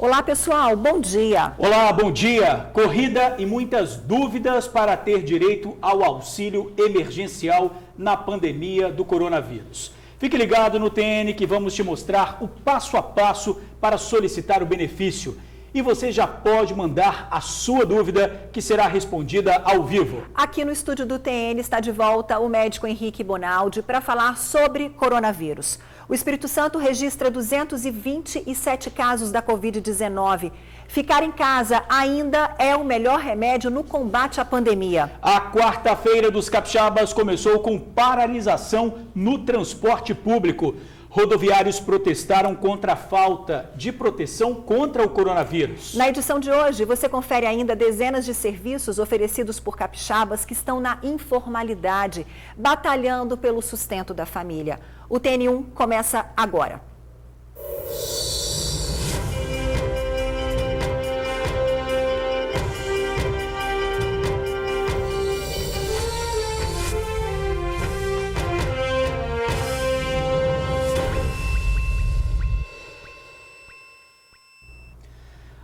Olá pessoal, bom dia. Olá, bom dia. Corrida e muitas dúvidas para ter direito ao auxílio emergencial na pandemia do coronavírus. Fique ligado no TN que vamos te mostrar o passo a passo para solicitar o benefício. E você já pode mandar a sua dúvida, que será respondida ao vivo. Aqui no estúdio do TN está de volta o médico Henrique Bonaldi para falar sobre coronavírus. O Espírito Santo registra 227 casos da Covid-19. Ficar em casa ainda é o melhor remédio no combate à pandemia. A quarta-feira dos capixabas começou com paralisação no transporte público. Rodoviários protestaram contra a falta de proteção contra o coronavírus. Na edição de hoje, você confere ainda dezenas de serviços oferecidos por capixabas que estão na informalidade, batalhando pelo sustento da família. O TN1 começa agora.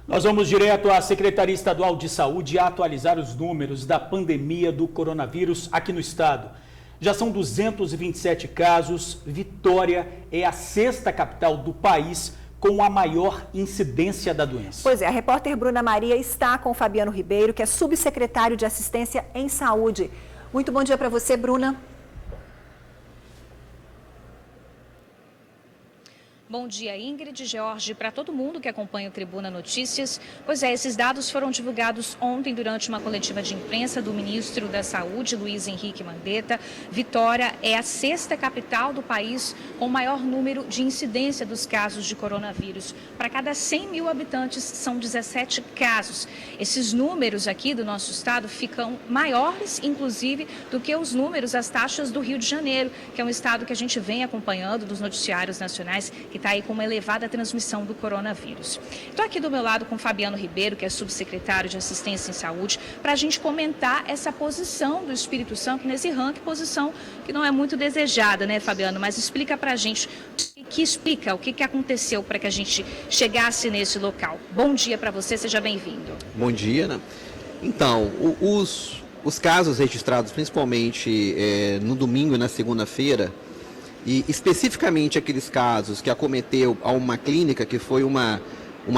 Nós vamos direto à Secretaria Estadual de Saúde atualizar os números da pandemia do coronavírus aqui no estado. Já são 227 casos. Vitória é a sexta capital do país com a maior incidência da doença. Pois é, a repórter Bruna Maria está com o Fabiano Ribeiro, que é subsecretário de Assistência em Saúde. Muito bom dia para você, Bruna. Bom dia, Ingrid, Jorge, para todo mundo que acompanha o Tribuna Notícias. Pois é, esses dados foram divulgados ontem durante uma coletiva de imprensa do ministro da Saúde, Luiz Henrique Mandetta. Vitória é a sexta capital do país com o maior número de incidência dos casos de coronavírus. Para cada 100 mil habitantes, são 17 casos. Esses números aqui do nosso estado ficam maiores, inclusive, do que os números, as taxas do Rio de Janeiro, que é um estado que a gente vem acompanhando dos noticiários nacionais, que está aí com uma elevada transmissão do coronavírus. Estou aqui do meu lado com o Fabiano Ribeiro, que é subsecretário de Assistência em Saúde, para a gente comentar essa posição do Espírito Santo nesse ranking, posição que não é muito desejada, né, Fabiano? Mas explica para a gente o que aconteceu para que a gente chegasse nesse local. Bom dia para você, seja bem-vindo. Bom dia, né? Então, os casos registrados principalmente no domingo e na segunda-feira, e especificamente aqueles casos que acometeu a uma clínica, que foi uma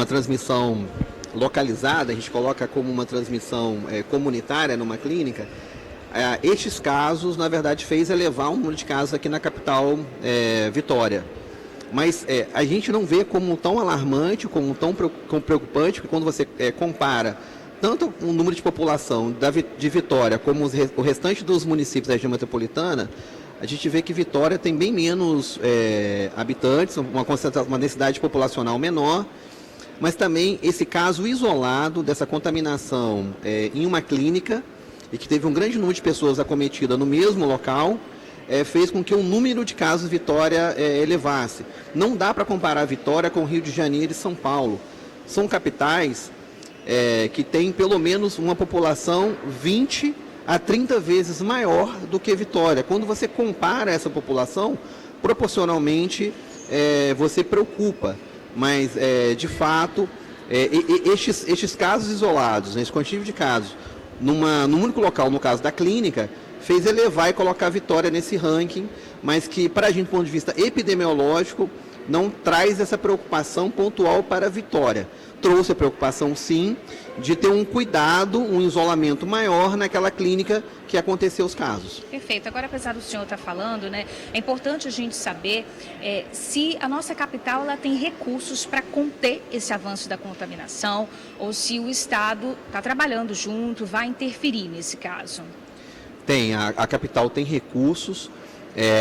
transmissão localizada, a gente coloca como uma transmissão comunitária numa clínica, estes casos, na verdade, fez elevar o número de casos aqui na capital Vitória. Mas a gente não vê como tão alarmante, como tão preocupante, porque quando você compara tanto o número de população de Vitória como o restante dos municípios da região metropolitana, a gente vê que Vitória tem bem menos habitantes, uma densidade populacional menor, mas também esse caso isolado dessa contaminação em uma clínica e que teve um grande número de pessoas acometidas no mesmo local, fez com que o número de casos de Vitória elevasse. Não dá para comparar Vitória com Rio de Janeiro e São Paulo. São capitais que têm pelo menos uma população 20 a 30 vezes maior do que Vitória. Quando você compara essa população, proporcionalmente você preocupa, mas de fato estes casos isolados, esse quantitativo de casos, num único local, no caso da clínica, fez elevar e colocar a Vitória nesse ranking, mas que para a gente, do ponto de vista epidemiológico, não traz essa preocupação pontual para a Vitória. Trouxe a preocupação, sim, de ter um cuidado, um isolamento maior naquela clínica que aconteceu os casos. Perfeito. Agora, apesar do senhor estar falando, né, é importante a gente saber se a nossa capital ela tem recursos para conter esse avanço da contaminação ou se o Estado está trabalhando junto, vai interferir nesse caso. Tem, a capital tem recursos,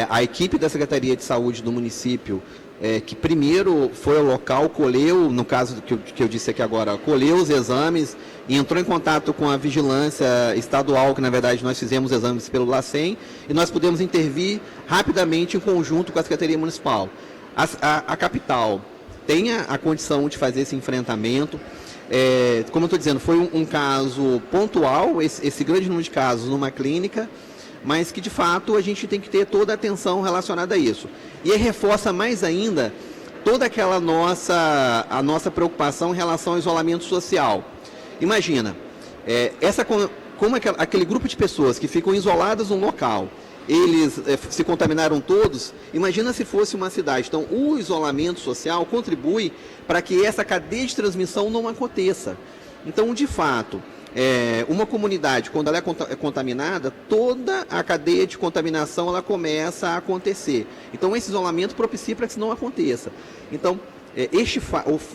a equipe da Secretaria de Saúde do município, que primeiro foi ao local, colheu, no caso que eu disse aqui agora, colheu os exames e entrou em contato com a vigilância estadual, que na verdade nós fizemos exames pelo LACEN, e nós pudemos intervir rapidamente em conjunto com a Secretaria Municipal. A capital tem a condição de fazer esse enfrentamento. Como eu estou dizendo, foi um caso pontual, esse grande número de casos numa clínica, mas que de fato a gente tem que ter toda a atenção relacionada a isso. E aí reforça mais ainda toda aquela a nossa preocupação em relação ao isolamento social. Imagina, como aquele grupo de pessoas que ficam isoladas num local, eles se contaminaram todos, imagina se fosse uma cidade. Então, o isolamento social contribui para que essa cadeia de transmissão não aconteça. Então, de fato, uma comunidade, quando ela é contaminada, toda a cadeia de contaminação ela começa a acontecer. Então, esse isolamento propicia para que isso não aconteça. Então,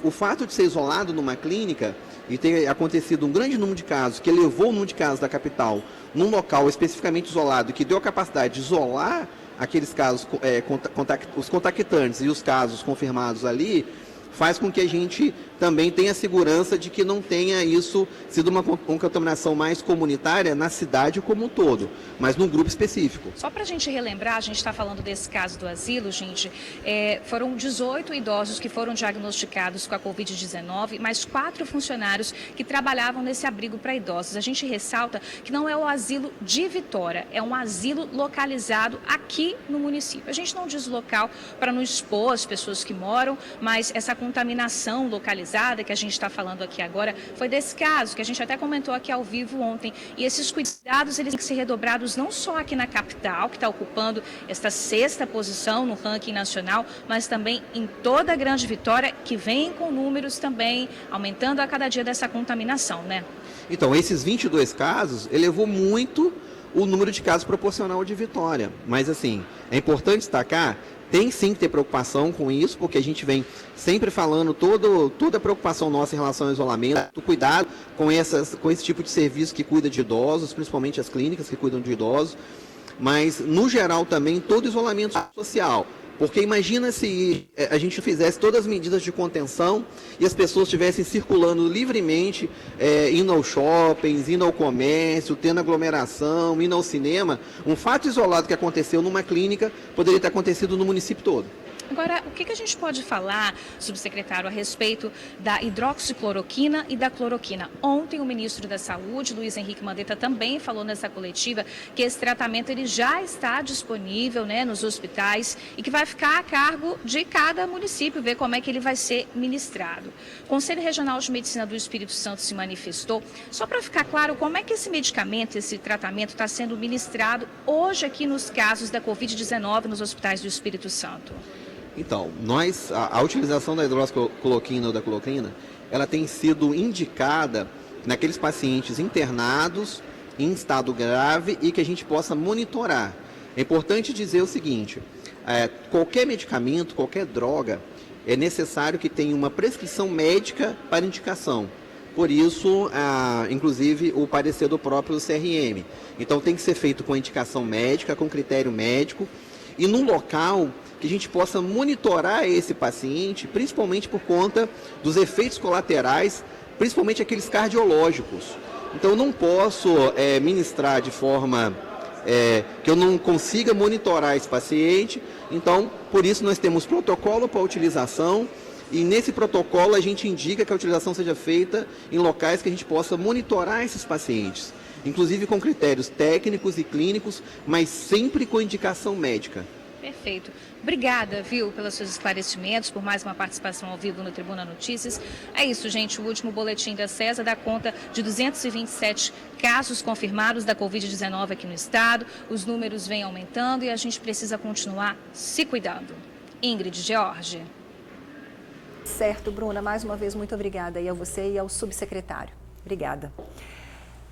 o fato de ser isolado numa clínica e ter acontecido um grande número de casos, que elevou o número de casos da capital num local especificamente isolado, que deu a capacidade de isolar aqueles casos, os contactantes e os casos confirmados ali, faz com que a gente também tenha segurança de que não tenha isso sido uma contaminação mais comunitária na cidade como um todo, mas num grupo específico. Só para a gente relembrar, a gente está falando desse caso do asilo, gente, foram 18 idosos que foram diagnosticados com a Covid-19, mais 4 funcionários que trabalhavam nesse abrigo para idosos. A gente ressalta que não é o asilo de Vitória, é um asilo localizado aqui no município. A gente não diz local para não expor as pessoas que moram, mas essa contaminação localizada que a gente está falando aqui agora foi desse caso, que a gente até comentou aqui ao vivo ontem. E esses cuidados eles têm que ser redobrados não só aqui na capital, que está ocupando esta 6ª posição no ranking nacional, mas também em toda a Grande Vitória, que vem com números também aumentando a cada dia dessa contaminação, né? Então, esses 22 casos elevou muito o número de casos proporcional ao de Vitória. Mas, assim, é importante destacar, tem sim que ter preocupação com isso, porque a gente vem sempre falando toda a preocupação nossa em relação ao isolamento, cuidado com esse tipo de serviço que cuida de idosos, principalmente as clínicas que cuidam de idosos, mas, no geral, também todo isolamento social. Porque imagina se a gente fizesse todas as medidas de contenção e as pessoas estivessem circulando livremente, indo aos shoppings, indo ao comércio, tendo aglomeração, indo ao cinema. Um fato isolado que aconteceu numa clínica poderia ter acontecido no município todo. Agora, o que a gente pode falar, subsecretário, a respeito da hidroxicloroquina e da cloroquina? Ontem, o ministro da Saúde, Luiz Henrique Mandetta, também falou nessa coletiva que esse tratamento ele já está disponível, né, nos hospitais e que vai ficar a cargo de cada município, ver como é que ele vai ser ministrado. O Conselho Regional de Medicina do Espírito Santo se manifestou. Só para ficar claro, como é que esse medicamento, esse tratamento está sendo ministrado hoje aqui nos casos da Covid-19 nos hospitais do Espírito Santo? Então, a utilização da hidroxicloroquina ou da cloroquina, ela tem sido indicada naqueles pacientes internados em estado grave e que a gente possa monitorar. É importante dizer o seguinte, qualquer medicamento, qualquer droga, é necessário que tenha uma prescrição médica para indicação. Por isso, inclusive, o parecer do próprio CRM. Então, tem que ser feito com indicação médica, com critério médico e num local que a gente possa monitorar esse paciente, principalmente por conta dos efeitos colaterais, principalmente aqueles cardiológicos. Então, eu não posso ministrar de forma que eu não consiga monitorar esse paciente. Então, por isso, nós temos protocolo para a utilização e nesse protocolo a gente indica que a utilização seja feita em locais que a gente possa monitorar esses pacientes, inclusive com critérios técnicos e clínicos, mas sempre com indicação médica. Perfeito. Obrigada, viu, pelos seus esclarecimentos, por mais uma participação ao vivo no Tribuna Notícias. É isso, gente. O último boletim da CESA dá conta de 227 casos confirmados da Covid-19 aqui no estado. Os números vêm aumentando e a gente precisa continuar se cuidando. Ingrid, George. Certo, Bruna. Mais uma vez, muito obrigada aí a você e ao subsecretário. Obrigada.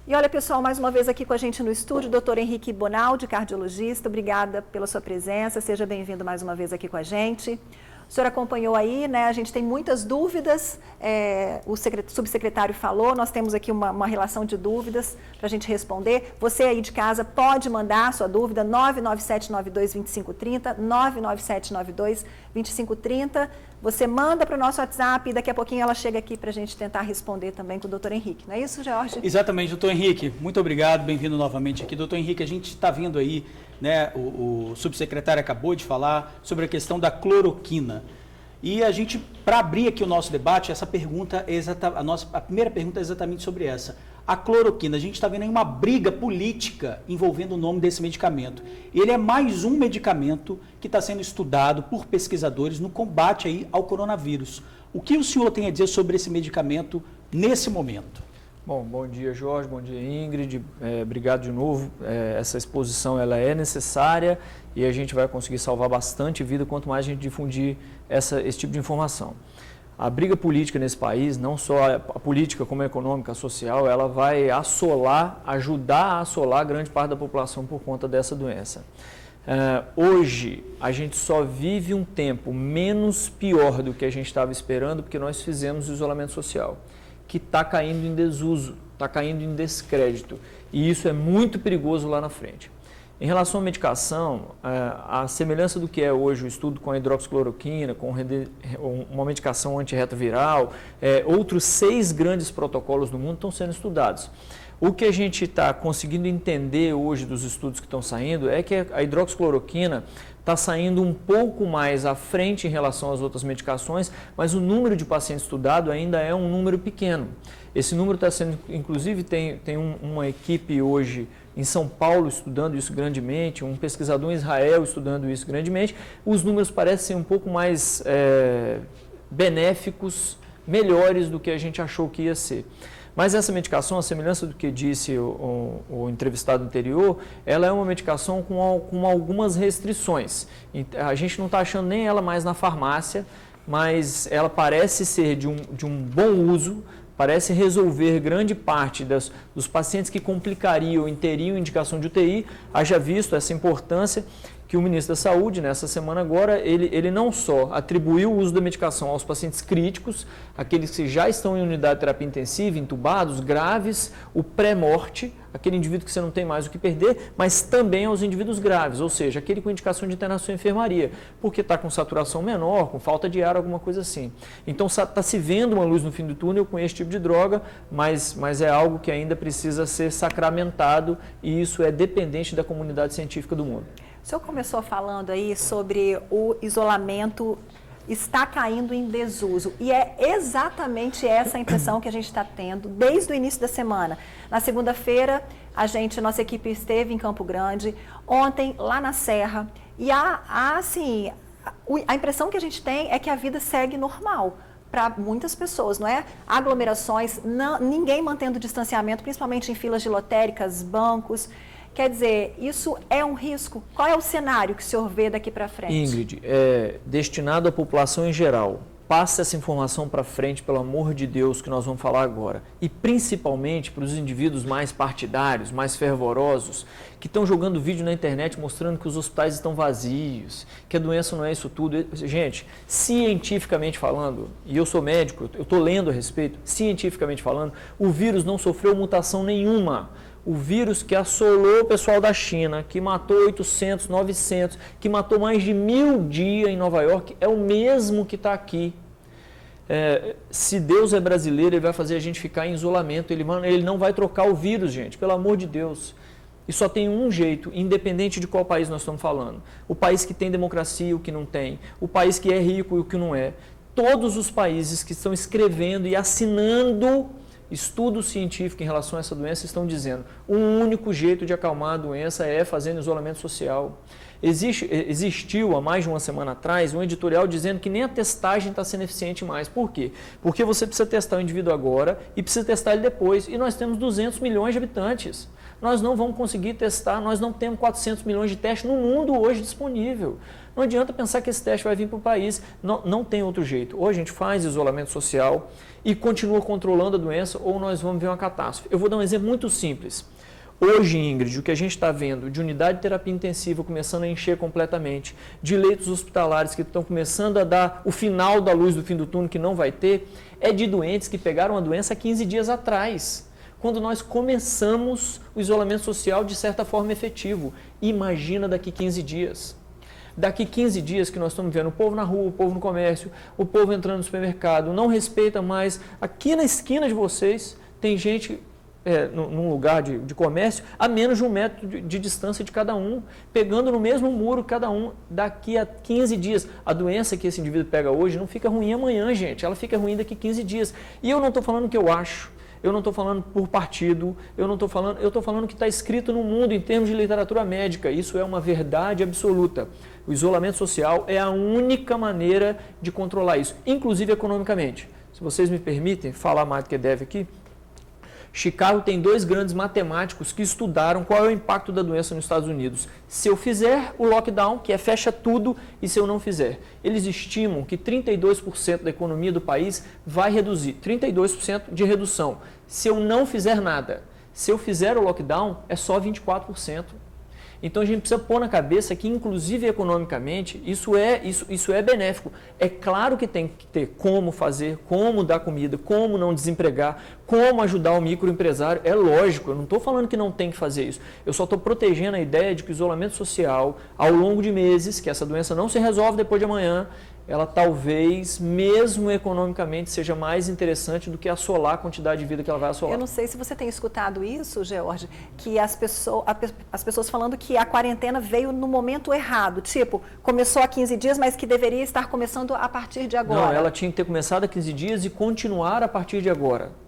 E olha, pessoal, mais uma vez aqui com a gente no estúdio, doutor Henrique Bonaldi, cardiologista. Obrigada pela sua presença, seja bem-vindo mais uma vez aqui com a gente. O senhor acompanhou aí, né? A gente tem muitas dúvidas, o subsecretário falou, nós temos aqui uma relação de dúvidas para a gente responder. Você aí de casa pode mandar a sua dúvida, 997922530, 997922530. Você manda para o nosso WhatsApp e daqui a pouquinho ela chega aqui para a gente tentar responder também com o doutor Henrique. Não é isso, Jorge? Exatamente, doutor Henrique. Muito obrigado, bem-vindo novamente aqui. Doutor Henrique, a gente está vendo aí, né, o subsecretário acabou de falar sobre a questão da cloroquina. E a gente, para abrir aqui o nosso debate, essa pergunta a primeira pergunta é exatamente sobre essa. A cloroquina, a gente está vendo aí uma briga política envolvendo o nome desse medicamento. Ele é mais um medicamento que está sendo estudado por pesquisadores no combate aí ao coronavírus. O que o senhor tem a dizer sobre esse medicamento nesse momento? Bom dia, Jorge, bom dia, Ingrid, obrigado de novo. Essa exposição ela é necessária e a gente vai conseguir salvar bastante vida quanto mais a gente difundir esse tipo de informação. A briga política nesse país, não só a política como a econômica, a social, ela vai ajudar a assolar grande parte da população por conta dessa doença. Hoje, a gente só vive um tempo menos pior do que a gente estava esperando porque nós fizemos o isolamento social, que está caindo em desuso, está caindo em descrédito, e isso é muito perigoso lá na frente. Em relação à medicação, a semelhança do que é hoje o estudo com a hidroxicloroquina, com uma medicação antirretroviral, outros 6 grandes protocolos no mundo estão sendo estudados. O que a gente está conseguindo entender hoje dos estudos que estão saindo é que a hidroxicloroquina está saindo um pouco mais à frente em relação às outras medicações, mas o número de pacientes estudados ainda é um número pequeno. Esse número está sendo, inclusive, tem uma equipe hoje em São Paulo estudando isso grandemente, um pesquisador em Israel estudando isso grandemente. Os números parecem um pouco mais benéficos, melhores do que a gente achou que ia ser. Mas essa medicação, a semelhança do que disse o entrevistado anterior, ela é uma medicação com algumas restrições. A gente não está achando nem ela mais na farmácia, mas ela parece ser de um bom uso, parece resolver grande parte dos pacientes que complicariam e teriam indicação de UTI. Haja visto essa importância que o ministro da Saúde, nessa semana agora, ele não só atribuiu o uso da medicação aos pacientes críticos, aqueles que já estão em unidade de terapia intensiva, entubados, graves, o pré-morte, aquele indivíduo que você não tem mais o que perder, mas também aos indivíduos graves, ou seja, aquele com indicação de internação em enfermaria, porque está com saturação menor, com falta de ar, alguma coisa assim. Então está se vendo uma luz no fim do túnel com esse tipo de droga, mas é algo que ainda precisa ser sacramentado e isso é dependente da comunidade científica do mundo. O senhor começou falando aí sobre o isolamento está caindo em desuso e é exatamente essa a impressão que a gente está tendo desde o início da semana. Na segunda-feira, nossa equipe esteve em Campo Grande, ontem lá na Serra e a impressão que a gente tem é que a vida segue normal para muitas pessoas, não é? Aglomerações, ninguém mantendo distanciamento, principalmente em filas de lotéricas, bancos. Quer dizer, isso é um risco? Qual é o cenário que o senhor vê daqui para frente? Ingrid, destinado à população em geral. Passe essa informação para frente, pelo amor de Deus, que nós vamos falar agora. E principalmente para os indivíduos mais partidários, mais fervorosos, que estão jogando vídeo na internet mostrando que os hospitais estão vazios, que a doença não é isso tudo. Gente, cientificamente falando, e eu sou médico, eu estou lendo a respeito, cientificamente falando, o vírus não sofreu mutação nenhuma. O vírus que assolou o pessoal da China, que matou 800, 900, que matou mais de 1000 dias em Nova York, é o mesmo que está aqui. Se Deus é brasileiro, Ele vai fazer a gente ficar em isolamento. Ele não vai trocar o vírus, gente, pelo amor de Deus. E só tem um jeito, independente de qual país nós estamos falando. O país que tem democracia e o que não tem. O país que é rico e o que não é. Todos os países que estão escrevendo e assinando estudos científicos em relação a essa doença estão dizendo o único jeito de acalmar a doença é fazendo isolamento social. Existiu, há mais de uma semana atrás, um editorial dizendo que nem a testagem está sendo eficiente mais. Por quê? Porque você precisa testar o indivíduo agora e precisa testar ele depois. E nós temos 200 milhões de habitantes. Nós não vamos conseguir testar, nós não temos 400 milhões de testes no mundo hoje disponível. Não adianta pensar que esse teste vai vir para o país, não tem outro jeito. Ou a gente faz isolamento social e continua controlando a doença, ou nós vamos ver uma catástrofe. Eu vou dar um exemplo muito simples. Hoje, Ingrid, o que a gente está vendo de unidade de terapia intensiva começando a encher completamente, de leitos hospitalares que estão começando a dar o final da luz do fim do túnel que não vai ter, é de doentes que pegaram a doença há 15 dias atrás, quando nós começamos o isolamento social de certa forma efetivo. Imagina daqui 15 dias. Daqui 15 dias que nós estamos vendo o povo na rua, o povo no comércio, o povo entrando no supermercado, não respeita mais. Aqui na esquina de vocês tem gente num lugar de comércio a menos de 1 metro de distância de cada um, pegando no mesmo muro cada um. Daqui a 15 dias, a doença que esse indivíduo pega hoje não fica ruim amanhã, gente, ela fica ruim daqui a 15 dias. E eu não estou falando o que eu acho. eu não estou falando por partido, eu estou falando que está escrito no mundo em termos de literatura médica. Isso é uma verdade absoluta. O isolamento social é a única maneira de controlar isso, inclusive economicamente. Se vocês me permitem falar mais do que deve aqui, Chicago tem 2 grandes matemáticos que estudaram qual é o impacto da doença nos Estados Unidos. Se eu fizer o lockdown, que é fecha tudo, e se eu não fizer. Eles estimam que 32% da economia do país vai reduzir, 32% de redução. Se eu não fizer nada, se eu fizer o lockdown, é só 24%. Então a gente precisa pôr na cabeça que, inclusive economicamente, isso é benéfico. É claro que tem que ter como fazer, como dar comida, como não desempregar, como ajudar o microempresário. É lógico, eu não estou falando que não tem que fazer isso. Eu só estou protegendo a ideia de que o isolamento social, ao longo de meses, que essa doença não se resolve depois de amanhã, ela talvez, mesmo economicamente, seja mais interessante do que assolar a quantidade de vida que ela vai assolar. Eu não sei se você tem escutado isso, George, que as pessoas falando que a quarentena veio no momento errado. Tipo, começou há 15 dias, mas que deveria estar começando a partir de agora. Não, ela tinha que ter começado há 15 dias e continuar a partir de agora.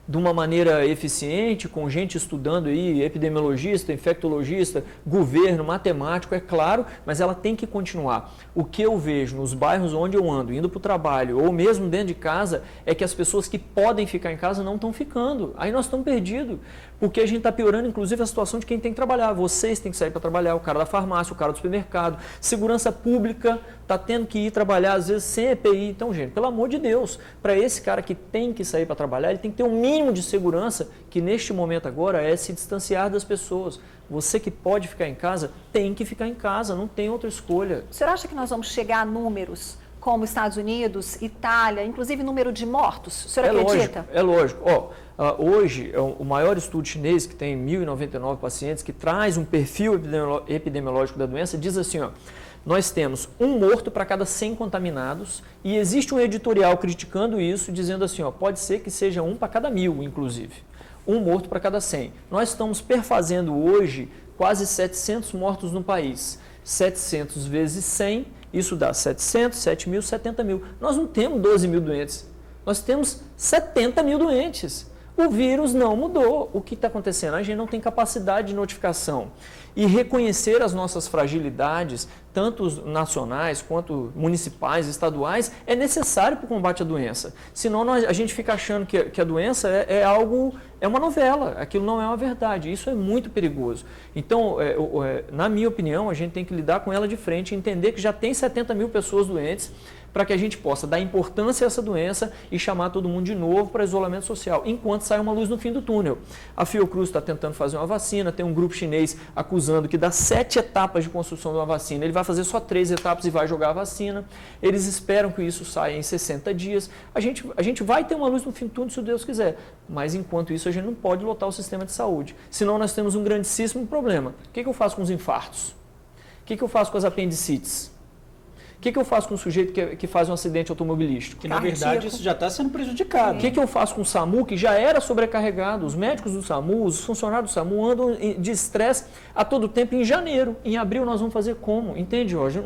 De uma maneira eficiente, com gente estudando aí, epidemiologista, infectologista, governo, matemático, é claro, mas ela tem que continuar. O que eu vejo nos bairros onde eu ando, indo para o trabalho, ou mesmo dentro de casa, é que as pessoas que podem ficar em casa não estão ficando. Aí nós estamos perdidos, porque a gente está piorando, inclusive, a situação de quem tem que trabalhar. Vocês têm que sair para trabalhar, o cara da farmácia, o cara do supermercado, segurança pública está tendo que ir trabalhar, às vezes, sem EPI. Então, gente, pelo amor de Deus, para esse cara que tem que sair para trabalhar, ele tem que ter um mínimo de segurança, que neste momento agora é se distanciar das pessoas. Você que pode ficar em casa, tem que ficar em casa, não tem outra escolha. O senhor acha que nós vamos chegar a números como Estados Unidos, Itália, inclusive número de mortos? O senhor acredita? É lógico. Hoje, o maior estudo chinês, que tem 1.099 pacientes, que traz um perfil epidemiológico da doença, diz assim, nós temos um morto para cada 100 contaminados e existe um editorial criticando isso, dizendo assim, pode ser que seja um para cada 1.000, inclusive. Um morto para cada 100. Nós estamos perfazendo hoje quase 700 mortos no país. 700 vezes 100, isso dá 700, 7 mil, 70 mil. Nós não temos 12 mil doentes, nós temos 70 mil doentes. O vírus não mudou. O que está acontecendo? A gente não tem capacidade de notificação. E reconhecer as nossas fragilidades, tanto nacionais quanto municipais, estaduais, é necessário para o combate à doença. Senão a gente fica achando que a doença é uma novela, aquilo não é uma verdade. Isso é muito perigoso. Então, na minha opinião, a gente tem que lidar com ela de frente, entender que já tem 70 mil pessoas doentes, para que a gente possa dar importância a essa doença e chamar todo mundo de novo para isolamento social, enquanto sai uma luz no fim do túnel. A Fiocruz está tentando fazer uma vacina, tem um grupo chinês acusando que dá 7 etapas de construção de uma vacina, ele vai fazer só 3 etapas e vai jogar a vacina. Eles esperam que isso saia em 60 dias. A gente vai ter uma luz no fim do túnel, se Deus quiser, mas enquanto isso a gente não pode lotar o sistema de saúde, senão nós temos um grandíssimo problema. O que eu faço com os infartos? O que eu faço com as apendicites? O que eu faço com o sujeito que faz um acidente automobilístico? Que, na verdade, isso já está sendo prejudicado. O que eu faço com o SAMU, que já era sobrecarregado? Os médicos do SAMU, os funcionários do SAMU andam de estresse a todo tempo. Em janeiro, em abril, nós vamos fazer como? Entende, Jorge?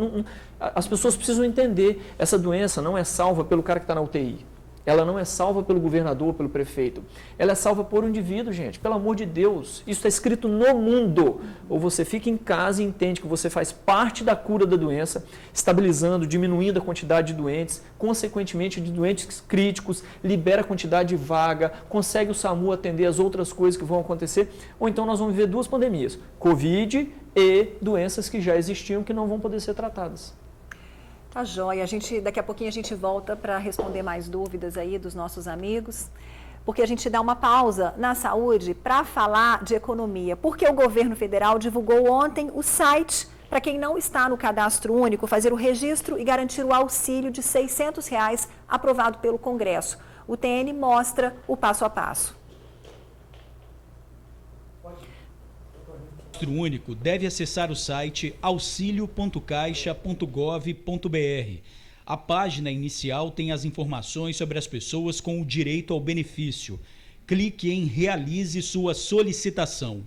As pessoas precisam entender. Essa doença não é salva pelo cara que está na UTI. Ela não é salva pelo governador, pelo prefeito. Ela é salva por um indivíduo, gente. Pelo amor de Deus. Isso está escrito no mundo. Ou você fica em casa e entende que você faz parte da cura da doença, estabilizando, diminuindo a quantidade de doentes, consequentemente de doentes críticos, libera a quantidade de vaga, consegue o SAMU atender as outras coisas que vão acontecer. Ou então nós vamos viver 2 pandemias. Covid e doenças que já existiam que não vão poder ser tratadas. Tá joia. Daqui a pouquinho a gente volta para responder mais dúvidas aí dos nossos amigos, porque a gente dá uma pausa na saúde para falar de economia, porque o governo federal divulgou ontem o site para quem não está no cadastro único, fazer o registro e garantir o auxílio de R$ 600 aprovado pelo Congresso. O TN mostra o passo a passo. O único deve acessar o site auxilio.caixa.gov.br. A página inicial tem as informações sobre as pessoas com o direito ao benefício. Clique em Realize sua solicitação.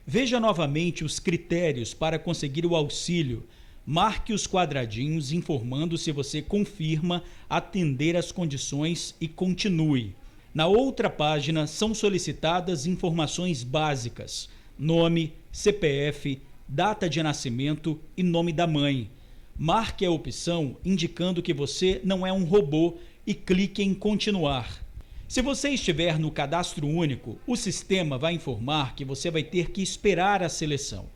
Veja novamente os critérios para conseguir o auxílio. Marque os quadradinhos informando se você confirma atender às condições e continue. Na outra página são solicitadas informações básicas: nome, CPF, data de nascimento e nome da mãe. Marque a opção indicando que você não é um robô e clique em continuar. Se você estiver no cadastro único, o sistema vai informar que você vai ter que esperar a seleção.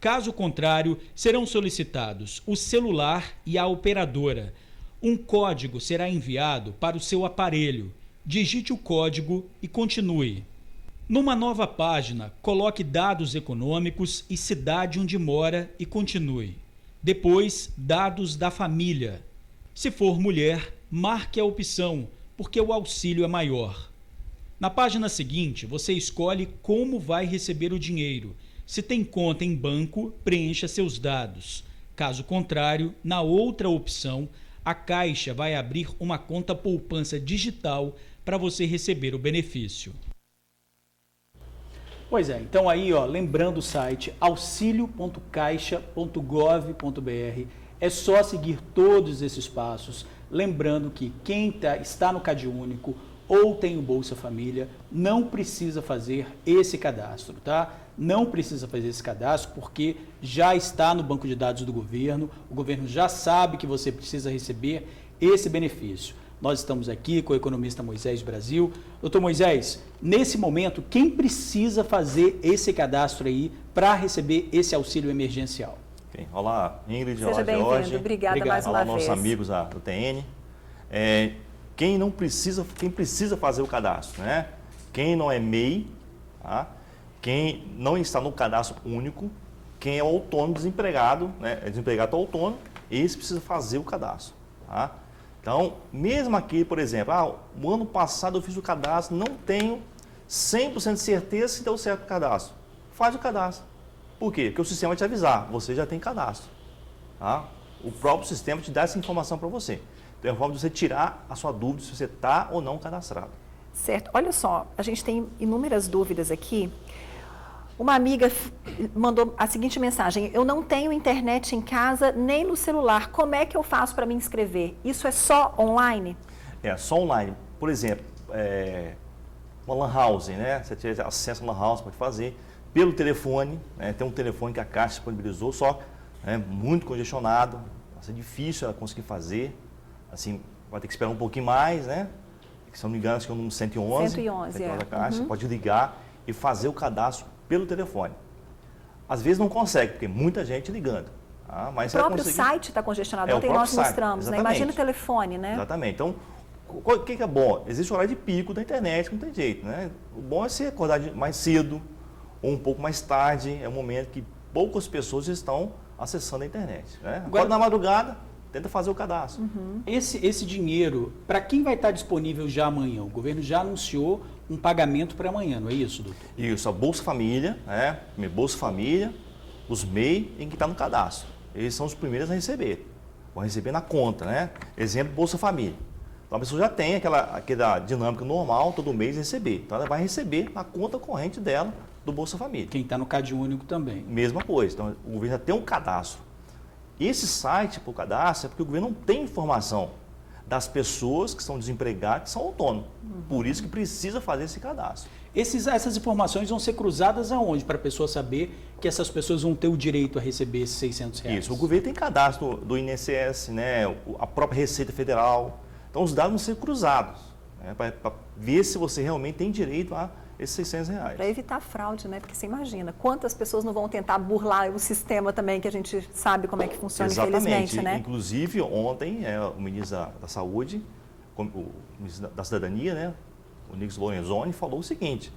Caso contrário, serão solicitados o celular e a operadora. Um código será enviado para o seu aparelho. Digite o código e continue. Numa nova página, coloque dados econômicos e cidade onde mora e continue. Depois, dados da família. Se for mulher, marque a opção, porque o auxílio é maior. Na página seguinte, você escolhe como vai receber o dinheiro. Se tem conta em banco, preencha seus dados. Caso contrário, na outra opção, a Caixa vai abrir uma conta poupança digital para você receber o benefício. Pois é, então aí, lembrando o site auxilio.caixa.gov.br, é só seguir todos esses passos, lembrando que quem está no CadÚnico ou tem o Bolsa Família não precisa fazer esse cadastro, tá? Não precisa fazer esse cadastro porque já está no banco de dados do governo, o governo já sabe que você precisa receber esse benefício. Nós estamos aqui com o economista Moisés Brasil. Doutor Moisés, nesse momento, quem precisa fazer esse cadastro aí para receber esse auxílio emergencial? Okay. Olá, Ingrid, Seja olá, bem-vindo. Jorge. Obrigada mais uma olá, vez. nossos amigos do TN. Quem precisa fazer o cadastro, né? Quem não é MEI, tá? Quem não está no cadastro único, quem é autônomo, desempregado, né? É desempregado ou autônomo, esse precisa fazer o cadastro, tá? Então, mesmo aqui, por exemplo, o ano passado eu fiz o cadastro, não tenho 100% de certeza se deu certo o cadastro. Faz o cadastro. Por quê? Porque o sistema vai te avisar, você já tem cadastro. Tá? O próprio sistema te dá essa informação para você. Então, é uma forma de você tirar a sua dúvida se você está ou não cadastrado. Certo. Olha só, a gente tem inúmeras dúvidas aqui. Uma amiga mandou a seguinte mensagem: eu não tenho internet em casa nem no celular, como é que eu faço para me inscrever? Isso é só online? É, só online. Por exemplo, uma lan house, né? Você tiver acesso a lan house, pode fazer. Pelo telefone, né? Tem um telefone que a Caixa disponibilizou, só muito congestionado, vai ser difícil ela conseguir fazer. Assim, vai ter que esperar um pouquinho mais, né? Se não me engano, acho que é o número 111. 111, da Caixa, você pode ligar e fazer o cadastro pelo telefone. Às vezes não consegue, porque muita gente ligando. Tá? Mas o próprio site está congestionado, ontem nós mostramos, né? Imagina o telefone, né? Exatamente. Então, o que é bom? Existe o horário de pico da internet, não tem jeito, né? O bom é você acordar mais cedo ou um pouco mais tarde, é um momento que poucas pessoas estão acessando a internet. Né? Agora, na madrugada, tenta fazer o cadastro. Esse dinheiro, para quem vai estar disponível já amanhã? O governo já anunciou um pagamento para amanhã, não é isso, doutor? Isso, a Bolsa Família, Bolsa Família, os MEI em que está no cadastro. Eles são os primeiros a receber. Vão receber na conta, né? Exemplo, Bolsa Família. Então a pessoa já tem aquela dinâmica normal, todo mês receber. Então ela vai receber na conta corrente dela do Bolsa Família. Quem está no CadÚnico também. Mesma coisa. Então o governo já tem um cadastro. Esse site para o cadastro é porque o governo não tem informação das pessoas que são desempregadas, que são autônomos. Por isso que precisa fazer esse cadastro. Essas informações vão ser cruzadas aonde para a pessoa saber que essas pessoas vão ter o direito a receber esses R$600? Isso, o governo tem cadastro do INSS, né, a própria Receita Federal. Então os dados vão ser cruzados, né, para ver se você realmente tem direito a esses R$600. Para evitar fraude, né? Porque você imagina, quantas pessoas não vão tentar burlar o sistema também, que a gente sabe como é que funciona, infelizmente, né? Inclusive, ontem, o ministro da Saúde, o ministro da Cidadania, né, o Nix Lorenzoni, falou o seguinte,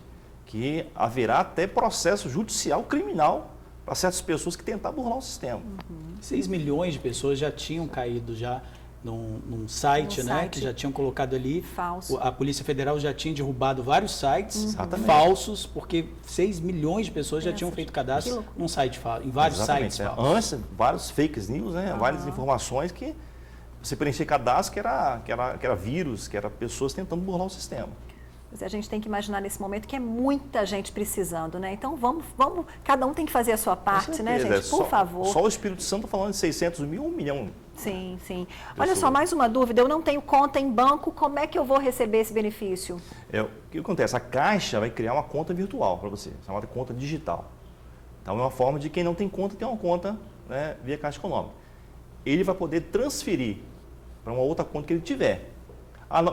que haverá até processo judicial criminal para certas pessoas que tentar burlar o sistema. 6 milhões de pessoas já tinham caído já num site, né, que já tinham colocado ali. Falso. A Polícia Federal já tinha derrubado vários sites falsos, porque 6 milhões de pessoas já tinham feito cadastro num site falso, em vários sites falsos. Antes, vários fake news, né, várias informações que você preencher cadastro que era vírus, que era pessoas tentando burlar o sistema. A gente tem que imaginar nesse momento que é muita gente precisando, né? Então vamos, cada um tem que fazer a sua parte, né, gente? Por favor. Só o Espírito Santo falando de 600 mil, 1 milhão Sim, sim. Olha só, mais uma dúvida. Eu não tenho conta em banco, como é que eu vou receber esse benefício? O que acontece? A Caixa vai criar uma conta virtual para você, chamada conta digital. Então, é uma forma de quem não tem conta ter uma conta, né, via Caixa Econômica. Ele vai poder transferir para uma outra conta que ele tiver.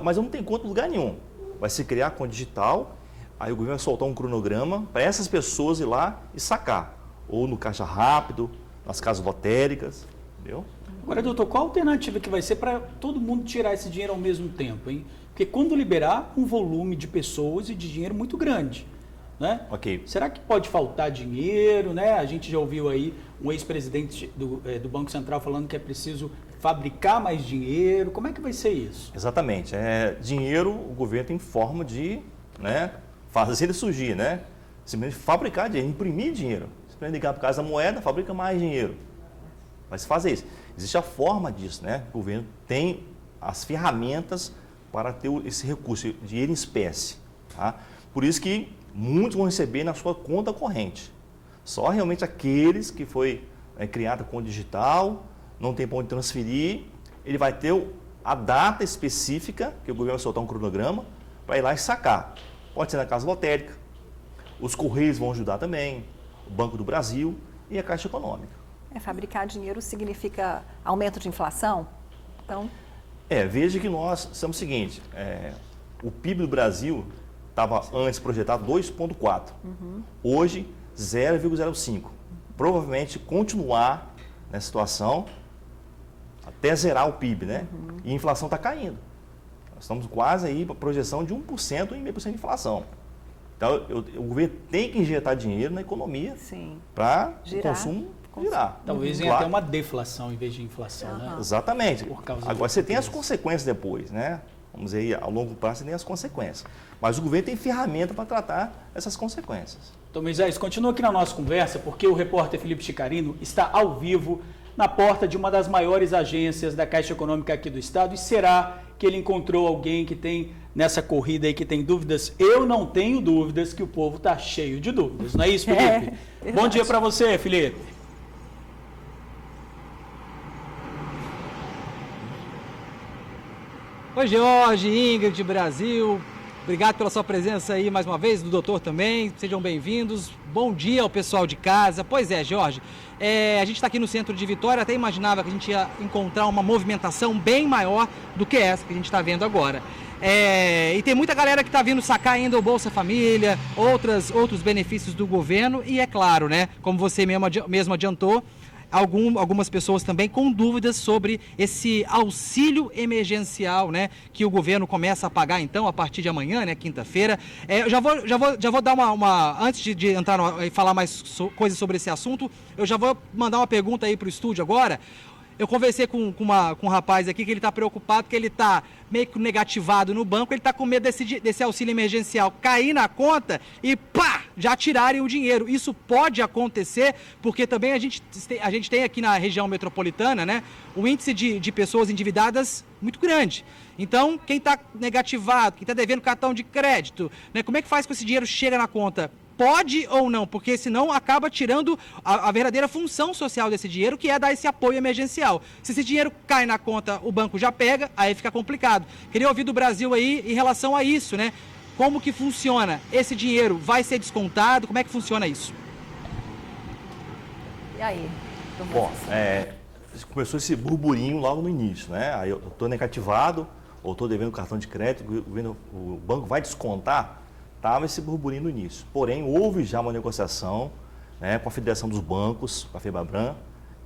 Mas eu não tenho conta em lugar nenhum. Vai se criar a conta digital, aí o governo vai soltar um cronograma para essas pessoas ir lá e sacar. Ou no Caixa Rápido, nas casas lotéricas, entendeu? Agora, doutor, qual a alternativa que vai ser para todo mundo tirar esse dinheiro ao mesmo tempo, hein? Porque quando liberar, um volume de pessoas e de dinheiro muito grande, né? Ok. Será que pode faltar dinheiro, né? A gente já ouviu aí um ex-presidente do Banco Central falando que é preciso fabricar mais dinheiro. Como é que vai ser isso? Exatamente. Dinheiro, o governo tem forma de, né, fazer ele surgir, né? Simplesmente fabricar dinheiro, imprimir dinheiro. Simplesmente ligar por causa da moeda, fabrica mais dinheiro. Vai se fazer isso. Existe a forma disso, né? O governo tem as ferramentas para ter esse recurso, dinheiro em espécie. Tá? Por isso que muitos vão receber na sua conta corrente. Só realmente aqueles que foi criada conta digital, não tem para onde transferir, ele vai ter a data específica, que o governo vai soltar um cronograma, para ir lá e sacar. Pode ser na casa lotérica, os Correios vão ajudar também, o Banco do Brasil e a Caixa Econômica. Fabricar dinheiro significa aumento de inflação? Então... veja que nós somos o seguinte, o PIB do Brasil estava antes projetado 2,4, hoje 0,05. Provavelmente continuar nessa situação até zerar o PIB, né? E a inflação está caindo. Nós estamos quase aí para projeção de 1%, 1,5% de inflação. Então, o governo tem que injetar dinheiro na economia para o consumo girar. Talvez venha até uma deflação em vez de inflação, né? Exatamente. Agora, você tem as consequências consequências depois, né? Vamos dizer, ao longo prazo você tem as consequências. Mas o governo tem ferramenta para tratar essas consequências. Então, Moisés, continua aqui na nossa conversa, porque o repórter Felipe Chicarino está ao vivo na porta de uma das maiores agências da Caixa Econômica aqui do estado. E será que ele encontrou alguém que tem nessa corrida aí que tem dúvidas? Eu não tenho dúvidas que o povo está cheio de dúvidas, não é isso, Felipe? Bom dia para você, Felipe. Oi, Jorge, Ingrid, Brasil, obrigado pela sua presença aí mais uma vez, do doutor também, sejam bem-vindos, bom dia ao pessoal de casa. Pois é, Jorge, a gente está aqui no centro de Vitória, até imaginava que a gente ia encontrar uma movimentação bem maior do que essa que a gente está vendo agora. E tem muita galera que está vindo sacar ainda o Bolsa Família, outros benefícios do governo e é claro, né, como você mesmo adiantou, algumas pessoas também com dúvidas sobre esse auxílio emergencial, né, que o governo começa a pagar então a partir de amanhã, né, quinta-feira. Eu já vou dar antes de entrar e falar mais coisas sobre esse assunto, eu já vou mandar uma pergunta aí para o estúdio agora. Eu conversei com um rapaz aqui que ele está preocupado, que ele está meio que negativado no banco, ele está com medo desse auxílio emergencial cair na conta e pá, já tirarem o dinheiro. Isso pode acontecer, porque também a gente tem aqui na região metropolitana, né, o índice de pessoas endividadas muito grande. Então, quem está negativado, quem está devendo cartão de crédito, né, como é que faz com esse dinheiro chega na conta? Pode ou não, porque senão acaba tirando a verdadeira função social desse dinheiro, que é dar esse apoio emergencial. Se esse dinheiro cai na conta, o banco já pega, aí fica complicado. Queria ouvir do Brasil aí em relação a isso, né? Como que funciona? Esse dinheiro vai ser descontado? Como é que funciona isso? E aí? Bom, começou esse burburinho logo no início, né? Aí eu estou negativado, ou estou devendo cartão de crédito, o banco vai descontar. Estava esse burburinho no início. Porém, houve já uma negociação, né, com a Federação dos Bancos, com a FEBABRAN,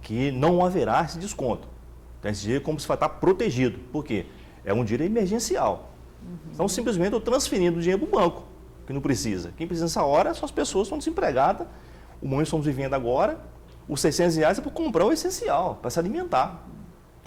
que não haverá esse desconto. Então, esse dinheiro como se vai estar protegido. Por quê? É um dinheiro emergencial. Então, simplesmente eu transferindo o dinheiro para o banco, que não precisa. Quem precisa nessa hora são as pessoas que estão desempregadas. O momento que estamos vivendo agora, os R$600 é para comprar o essencial, para se alimentar.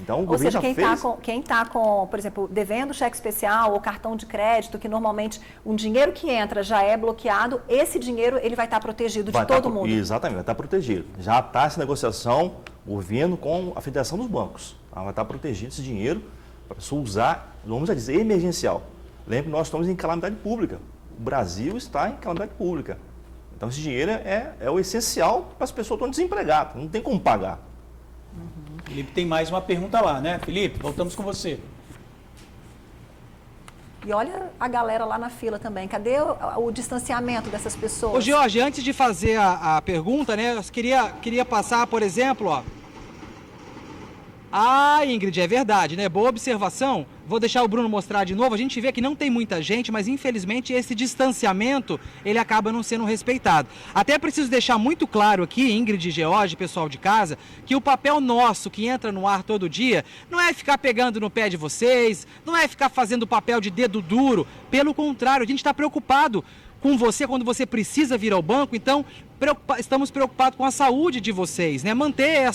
Então, o governo já fez... quem está com, por exemplo, devendo cheque especial ou cartão de crédito, que normalmente um dinheiro que entra já é bloqueado, esse dinheiro ele vai estar protegido de todo mundo. Exatamente, vai estar protegido. Já está essa negociação, o governo com a Federação dos Bancos. Tá? Vai estar protegido esse dinheiro para a pessoa usar, vamos dizer, emergencial. Lembre que nós estamos em calamidade pública. O Brasil está em calamidade pública. Então, esse dinheiro é o essencial para as pessoas que estão desempregadas, não tem como pagar. Felipe tem mais uma pergunta lá, né? Felipe, voltamos com você. E olha a galera lá na fila também. Cadê o distanciamento dessas pessoas? Ô, Jorge, antes de fazer a pergunta, né, eu queria passar, por exemplo, ó. Ah, Ingrid, é verdade, né? Boa observação. Vou deixar o Bruno mostrar de novo. A gente vê que não tem muita gente, mas infelizmente esse distanciamento, ele acaba não sendo respeitado. Até preciso deixar muito claro aqui, Ingrid, George, pessoal de casa, que o papel nosso que entra no ar todo dia não é ficar pegando no pé de vocês, não é ficar fazendo papel de dedo duro. Pelo contrário, a gente está preocupado com você quando você precisa vir ao banco, então estamos preocupados com a saúde de vocês, né? Manter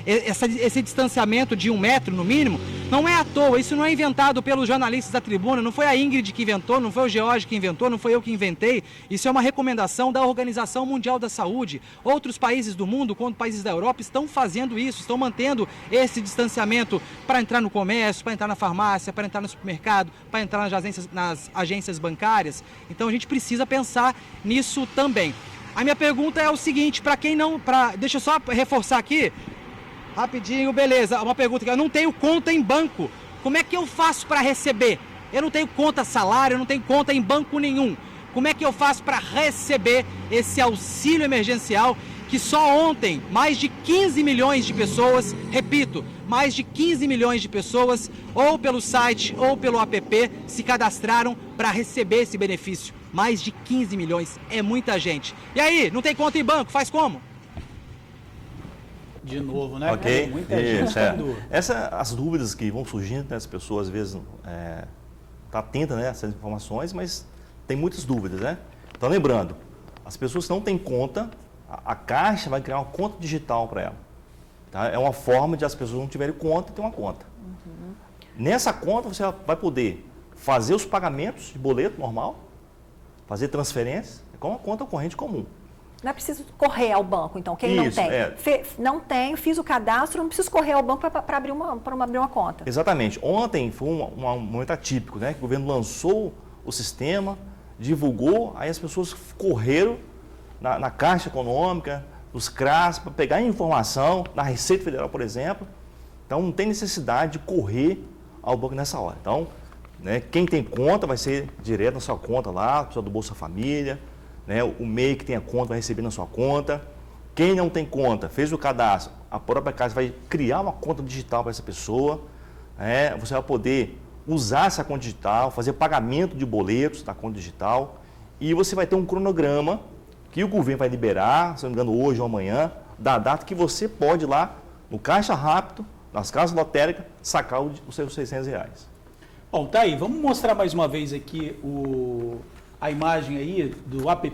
esse distanciamento de 1 metro no mínimo não é à toa, isso não é inventado pelos jornalistas da tribuna, não foi a Ingrid que inventou, não foi o George que inventou, não foi eu que inventei, isso é uma recomendação da Organização Mundial da Saúde. Outros países do mundo, como países da Europa, estão fazendo isso, estão mantendo esse distanciamento para entrar no comércio, para entrar na farmácia, para entrar no supermercado, para entrar nas agências bancárias. Então a gente precisa pensar nisso também. A minha pergunta é o seguinte, para quem não... deixa eu só reforçar aqui, rapidinho, beleza. Uma pergunta que eu não tenho conta em banco. Como é que eu faço para receber? Eu não tenho conta salário, eu não tenho conta em banco nenhum. Como é que eu faço para receber esse auxílio emergencial que só ontem mais de 15 milhões de pessoas, repito, mais de 15 milhões de pessoas, ou pelo site ou pelo app, se cadastraram para receber esse benefício. Mais de 15 milhões, é muita gente. E aí, não tem conta em banco, faz como? De novo, né? Ok, Muita gente isso, as dúvidas que vão surgindo, né, as pessoas às vezes tá atenta, né, a essas informações, mas tem muitas dúvidas, né? Então lembrando, as pessoas que não têm conta, a Caixa vai criar uma conta digital para ela. Tá? É uma forma de as pessoas não tiverem conta ter uma conta. Uhum. Nessa conta você vai poder fazer os pagamentos de boleto normal, fazer transferências, é como uma conta corrente comum. Não é preciso correr ao banco, então, quem Isso, não tem. Não tem, fiz o cadastro, não preciso correr ao banco para abrir uma conta. Exatamente. Ontem foi um momento atípico, né? Que o governo lançou o sistema, divulgou, aí as pessoas correram na Caixa Econômica, nos CRAS, para pegar informação, na Receita Federal, por exemplo. Então, não tem necessidade de correr ao banco nessa hora. Então, né, quem tem conta vai ser direto na sua conta lá, a pessoa do Bolsa Família, né, o MEI que tem a conta vai receber na sua conta. Quem não tem conta, fez o cadastro, a própria Caixa vai criar uma conta digital para essa pessoa. Você vai poder usar essa conta digital, fazer pagamento de boletos da conta digital e você vai ter um cronograma que o governo vai liberar, se não me engano, hoje ou amanhã, da data que você pode ir lá no Caixa Rápido, nas casas lotéricas, sacar os seus R$600. Bom, tá aí. Vamos mostrar mais uma vez aqui a imagem aí do app.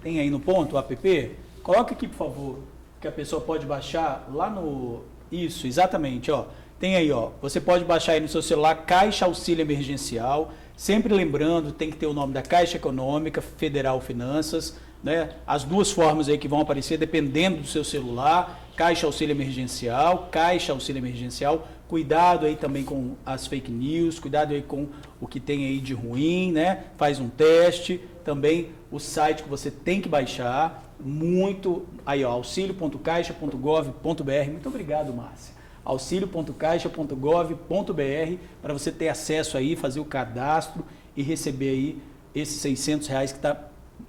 Tem aí no ponto o app? Coloca aqui, por favor, que a pessoa pode baixar lá no... Isso, exatamente, ó. Tem aí, ó. Você pode baixar aí no seu celular Caixa Auxílio Emergencial. Sempre lembrando, tem que ter o nome da Caixa Econômica, Federal Finanças, né? As duas formas aí que vão aparecer dependendo do seu celular. Caixa Auxílio Emergencial, Caixa Auxílio Emergencial. Cuidado aí também com as fake news, cuidado aí com o que tem aí de ruim, né? Faz um teste. Também o site que você tem que baixar, muito, aí ó, auxilio.caixa.gov.br. Muito obrigado, Márcia. auxilio.caixa.gov.br para você ter acesso aí, fazer o cadastro e receber aí esses R$600 que está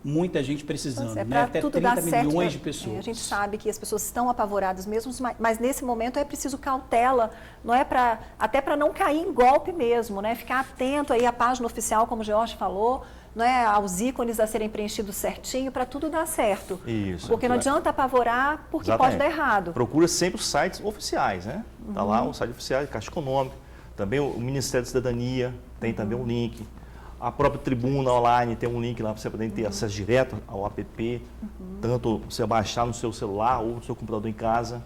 muita gente precisando, né? Até 30 milhões de pessoas. A gente sabe que as pessoas estão apavoradas mesmo, mas nesse momento é preciso cautela, não é até para não cair em golpe mesmo, né? Ficar atento aí à página oficial, como o George falou, não é, aos ícones a serem preenchidos certinho para tudo dar certo. Isso. Porque não adianta apavorar, porque Exatamente. pode dar errado. Procura sempre os sites oficiais, né? Tá lá o site oficial de Caixa Econômica, também o Ministério da Cidadania tem também um link. A própria Tribuna Online tem um link lá para você poder ter acesso direto ao app, tanto você baixar no seu celular ou no seu computador em casa.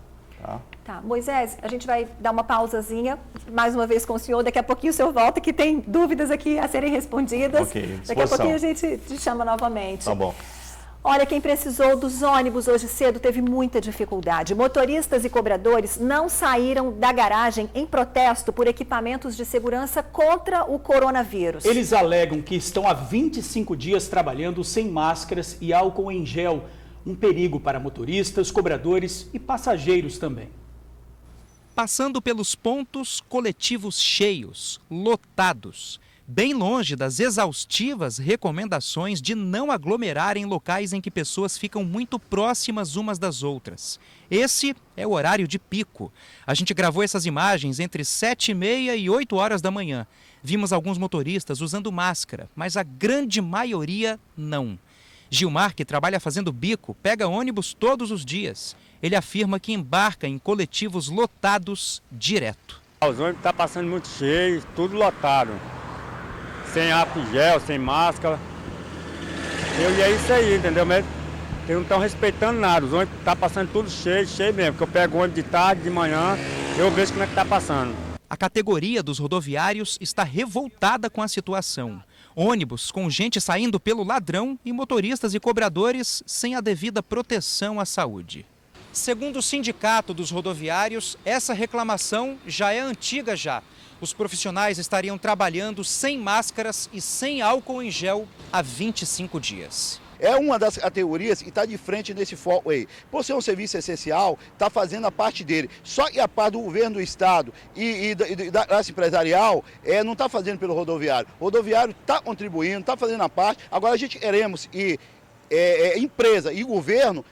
Tá, Moisés, a gente vai dar uma pausazinha, mais uma vez com o senhor, daqui a pouquinho o senhor volta, que tem dúvidas aqui a serem respondidas. Ok, daqui a pouquinho a gente te chama novamente. Tá bom. Olha, quem precisou dos ônibus hoje cedo teve muita dificuldade. Motoristas e cobradores não saíram da garagem em protesto por equipamentos de segurança contra o coronavírus. Eles alegam que estão há 25 dias trabalhando sem máscaras e álcool em gel. Um perigo para motoristas, cobradores e passageiros também. passando pelos pontos coletivos cheios, lotados, bem longe das exaustivas recomendações de não aglomerar em locais em que pessoas ficam muito próximas umas das outras. Esse é o horário de pico. A gente gravou essas imagens entre 7h30 e 8 horas da manhã. Vimos alguns motoristas usando máscara, mas a grande maioria não. Gilmar, que trabalha fazendo bico, pega ônibus todos os dias. Ele afirma que embarca em coletivos lotados direto. Os ônibus estão passando muito cheios, tudo lotado. Sem álcool em gel, sem máscara. E é isso aí, entendeu? Mas eles não estão respeitando nada. Os ônibus estão passando tudo cheio mesmo. Porque eu pego ônibus de tarde, de manhã, eu vejo como é que está passando. A categoria dos rodoviários está revoltada com a situação. Ônibus com gente saindo pelo ladrão e motoristas e cobradores sem a devida proteção à saúde. Segundo o sindicato dos rodoviários, essa reclamação já é antiga já. Os profissionais estariam trabalhando sem máscaras e sem álcool em gel há 25 dias. É uma das categorias que está de frente nesse foco aí. Por ser um serviço essencial, está fazendo a parte dele. Só que a parte do governo do estado e da classe empresarial não está fazendo pelo rodoviário. O rodoviário está contribuindo, está fazendo a parte. Agora a gente queremos que empresa e governo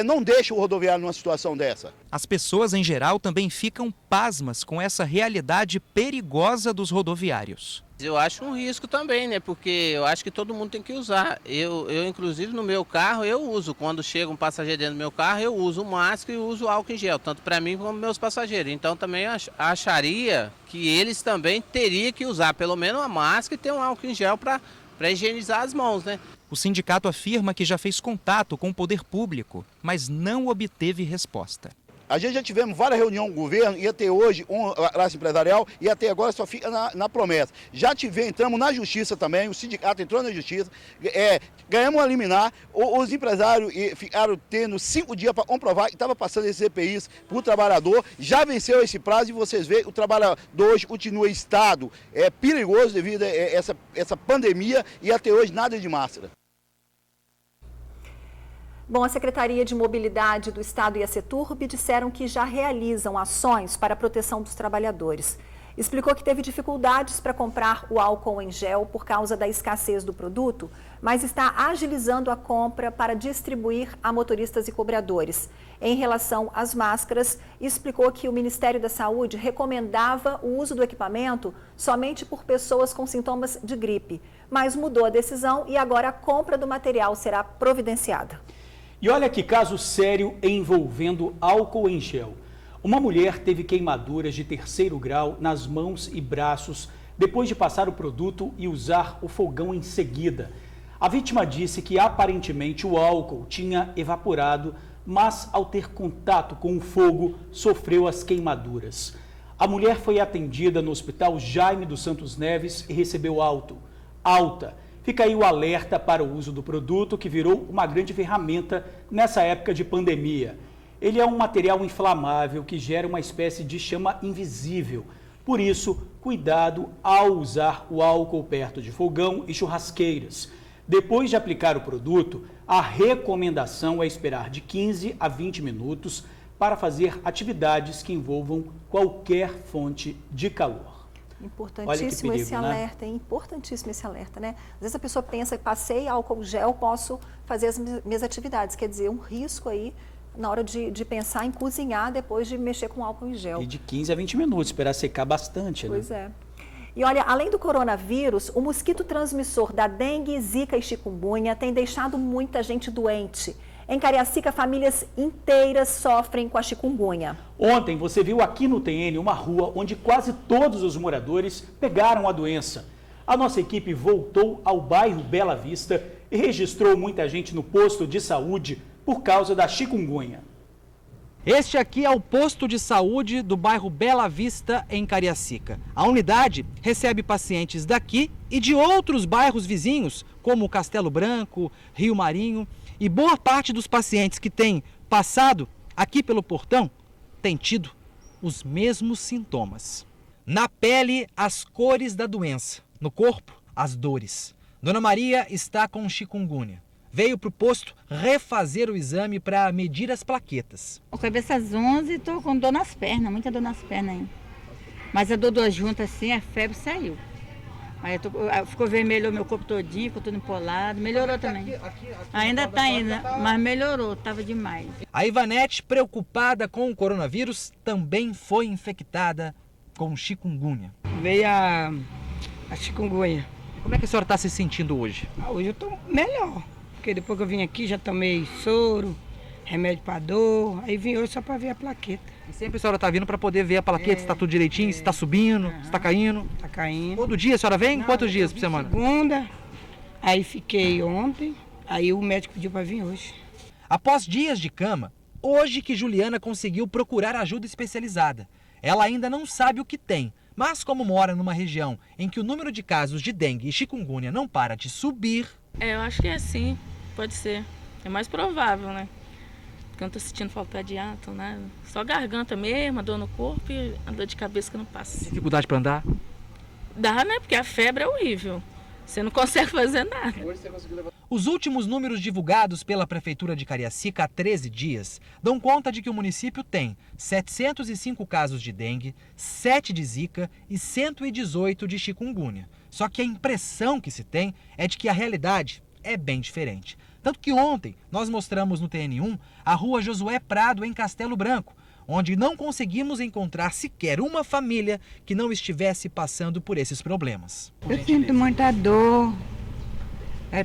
não deixem o rodoviário numa situação dessa. As pessoas em geral também ficam pasmas com essa realidade perigosa dos rodoviários. Eu acho um risco também, né? Porque eu acho que todo mundo tem que usar. Eu inclusive, no meu carro, eu uso. Quando chega um passageiro dentro do meu carro, eu uso máscara e uso álcool em gel, tanto para mim como meus passageiros. Então, também acharia que eles também teriam que usar pelo menos uma máscara e ter um álcool em gel para higienizar as mãos, né? O sindicato afirma que já fez contato com o poder público, mas não obteve resposta. A gente já tivemos várias reuniões com o governo e até hoje a classe empresarial e até agora só fica na promessa. Entramos na justiça também, o sindicato entrou na justiça, ganhamos uma liminar, os empresários ficaram tendo 5 dias para comprovar que estava passando esses EPIs para o trabalhador, já venceu esse prazo e vocês veem, o trabalhador hoje continua em estado perigoso devido a essa pandemia e até hoje nada de máscara. Bom, a Secretaria de Mobilidade do Estado e a Seturb disseram que já realizam ações para a proteção dos trabalhadores. Explicou que teve dificuldades para comprar o álcool em gel por causa da escassez do produto, mas está agilizando a compra para distribuir a motoristas e cobradores. Em relação às máscaras, explicou que o Ministério da Saúde recomendava o uso do equipamento somente por pessoas com sintomas de gripe, mas mudou a decisão e agora a compra do material será providenciada. E olha que caso sério envolvendo álcool em gel. Uma mulher teve queimaduras de 3º grau nas mãos e braços depois de passar o produto e usar o fogão em seguida. A vítima disse que aparentemente o álcool tinha evaporado, mas ao ter contato com o fogo, sofreu as queimaduras. A mulher foi atendida no Hospital Jaime dos Santos Neves e recebeu alta. Fica aí o alerta para o uso do produto, que virou uma grande ferramenta nessa época de pandemia. Ele é um material inflamável que gera uma espécie de chama invisível. Por isso, cuidado ao usar o álcool perto de fogão e churrasqueiras. Depois de aplicar o produto, a recomendação é esperar de 15 a 20 minutos para fazer atividades que envolvam qualquer fonte de calor. Importantíssimo esse alerta, hein? Importantíssimo esse alerta, né? Às vezes a pessoa pensa, passei álcool gel, posso fazer as minhas atividades. Quer dizer, um risco aí na hora de pensar em cozinhar depois de mexer com álcool em gel. E de 15 a 20 minutos, esperar secar bastante, né? Pois é. E olha, além do coronavírus, o mosquito transmissor da dengue, zika e chikungunya tem deixado muita gente doente. Em Cariacica, famílias inteiras sofrem com a chikungunya. Ontem você viu aqui no TN uma rua onde quase todos os moradores pegaram a doença. A nossa equipe voltou ao bairro Bela Vista e registrou muita gente no posto de saúde por causa da chikungunya. Este aqui é o posto de saúde do bairro Bela Vista, em Cariacica. A unidade recebe pacientes daqui e de outros bairros vizinhos, como Castelo Branco, Rio Marinho. E boa parte dos pacientes que têm passado aqui pelo portão têm tido os mesmos sintomas. Na pele, as cores da doença. No corpo, as dores. Dona Maria está com chikungunya. veio para o posto refazer o exame para medir as plaquetas. Eu cabeça às 11 e estou com dor nas pernas, muita dor nas pernas ainda. Mas a dor juntas assim, a febre saiu. Aí ficou vermelho o meu corpo todinho, ficou tudo empolado, melhorou também. Ainda está ainda, mas melhorou, estava demais. A Ivanete, preocupada com o coronavírus, também foi infectada com chikungunya. Veio a chikungunya. Como é que a senhora está se sentindo hoje? Hoje eu estou melhor, porque depois que eu vim aqui já tomei soro, remédio para dor, aí vim hoje só para ver a plaqueta. E sempre a senhora está vindo para poder ver a plaqueta, se está tudo direitinho, se está subindo, se está caindo? Está caindo. Todo dia a senhora vem? Quantos dias por semana? Segunda, aí fiquei ontem, aí o médico pediu para vir hoje. Após dias de cama, hoje que Juliana conseguiu procurar ajuda especializada. Ela ainda não sabe o que tem, mas como mora numa região em que o número de casos de dengue e chikungunya não para de subir... Eu acho que é sim, pode ser. É mais provável, né? Porque eu não tô sentindo falta de ar, não nada. Só garganta mesmo, a dor no corpo e a dor de cabeça que não passa. Dificuldade para andar? Dá, né? Porque a febre é horrível. Você não consegue fazer nada. Os últimos números divulgados pela Prefeitura de Cariacica há 13 dias dão conta de que o município tem 705 casos de dengue, 7 de zika e 118 de chikungunya. Só que a impressão que se tem é de que a realidade é bem diferente. Tanto que ontem nós mostramos no TN1 a rua Josué Prado, em Castelo Branco, onde não conseguimos encontrar sequer uma família que não estivesse passando por esses problemas. Eu sinto muita dor,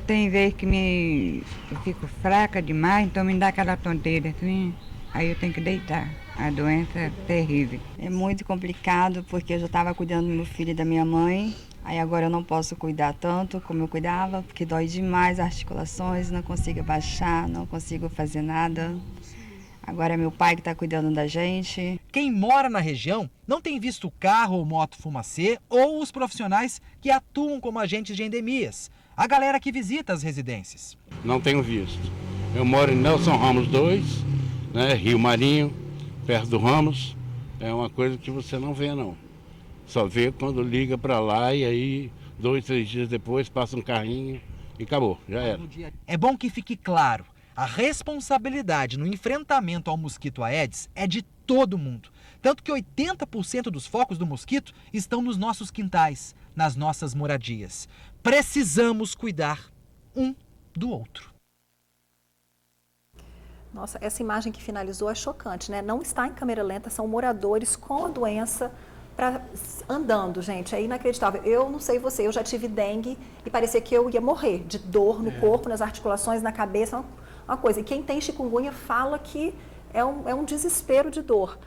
tem vezes que eu fico fraca demais, então me dá aquela tonteira assim, aí eu tenho que deitar. A doença é terrível. É muito complicado porque eu já estava cuidando do meu filho e da minha mãe. Aí agora eu não posso cuidar tanto como eu cuidava, porque dói demais as articulações, não consigo abaixar, não consigo fazer nada. Agora é meu pai que está cuidando da gente. Quem mora na região não tem visto carro ou moto fumacê ou os profissionais que atuam como agentes de endemias. A galera que visita as residências. Não tenho visto. Eu moro em Nelson Ramos 2, né, Rio Marinho, perto do Ramos. É uma coisa que você não vê, não. Só vê quando liga para lá e aí 2, 3 dias depois passa um carrinho e acabou, já era. É bom que fique claro, a responsabilidade no enfrentamento ao mosquito Aedes é de todo mundo. Tanto que 80% dos focos do mosquito estão nos nossos quintais, nas nossas moradias. Precisamos cuidar um do outro. Nossa, essa imagem que finalizou é chocante, né? Não está em câmera lenta, são moradores com a doença andando, gente, é inacreditável. Eu não sei você, eu já tive dengue e parecia que eu ia morrer de dor no corpo, nas articulações, na cabeça, uma coisa. E quem tem chikungunya fala que é um desespero de dor.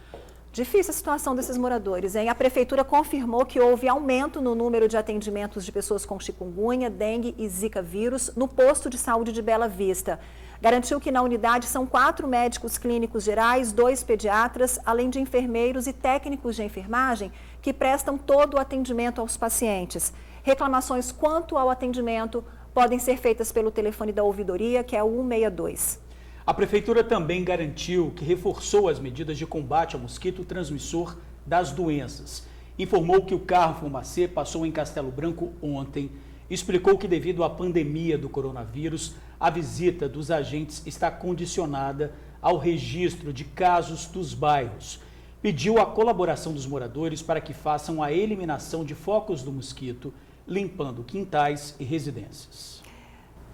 Difícil a situação desses moradores, hein? A prefeitura confirmou que houve aumento no número de atendimentos de pessoas com chikungunya, dengue e zika vírus no posto de saúde de Bela Vista. Garantiu que na unidade são 4 médicos clínicos gerais, 2 pediatras, além de enfermeiros e técnicos de enfermagem que prestam todo o atendimento aos pacientes. Reclamações quanto ao atendimento podem ser feitas pelo telefone da ouvidoria, que é o 162. A Prefeitura também garantiu que reforçou as medidas de combate ao mosquito transmissor das doenças. Informou que o carro fumacê passou em Castelo Branco ontem. Explicou que devido à pandemia do coronavírus, a visita dos agentes está condicionada ao registro de casos dos bairros. Pediu a colaboração dos moradores para que façam a eliminação de focos do mosquito, limpando quintais e residências.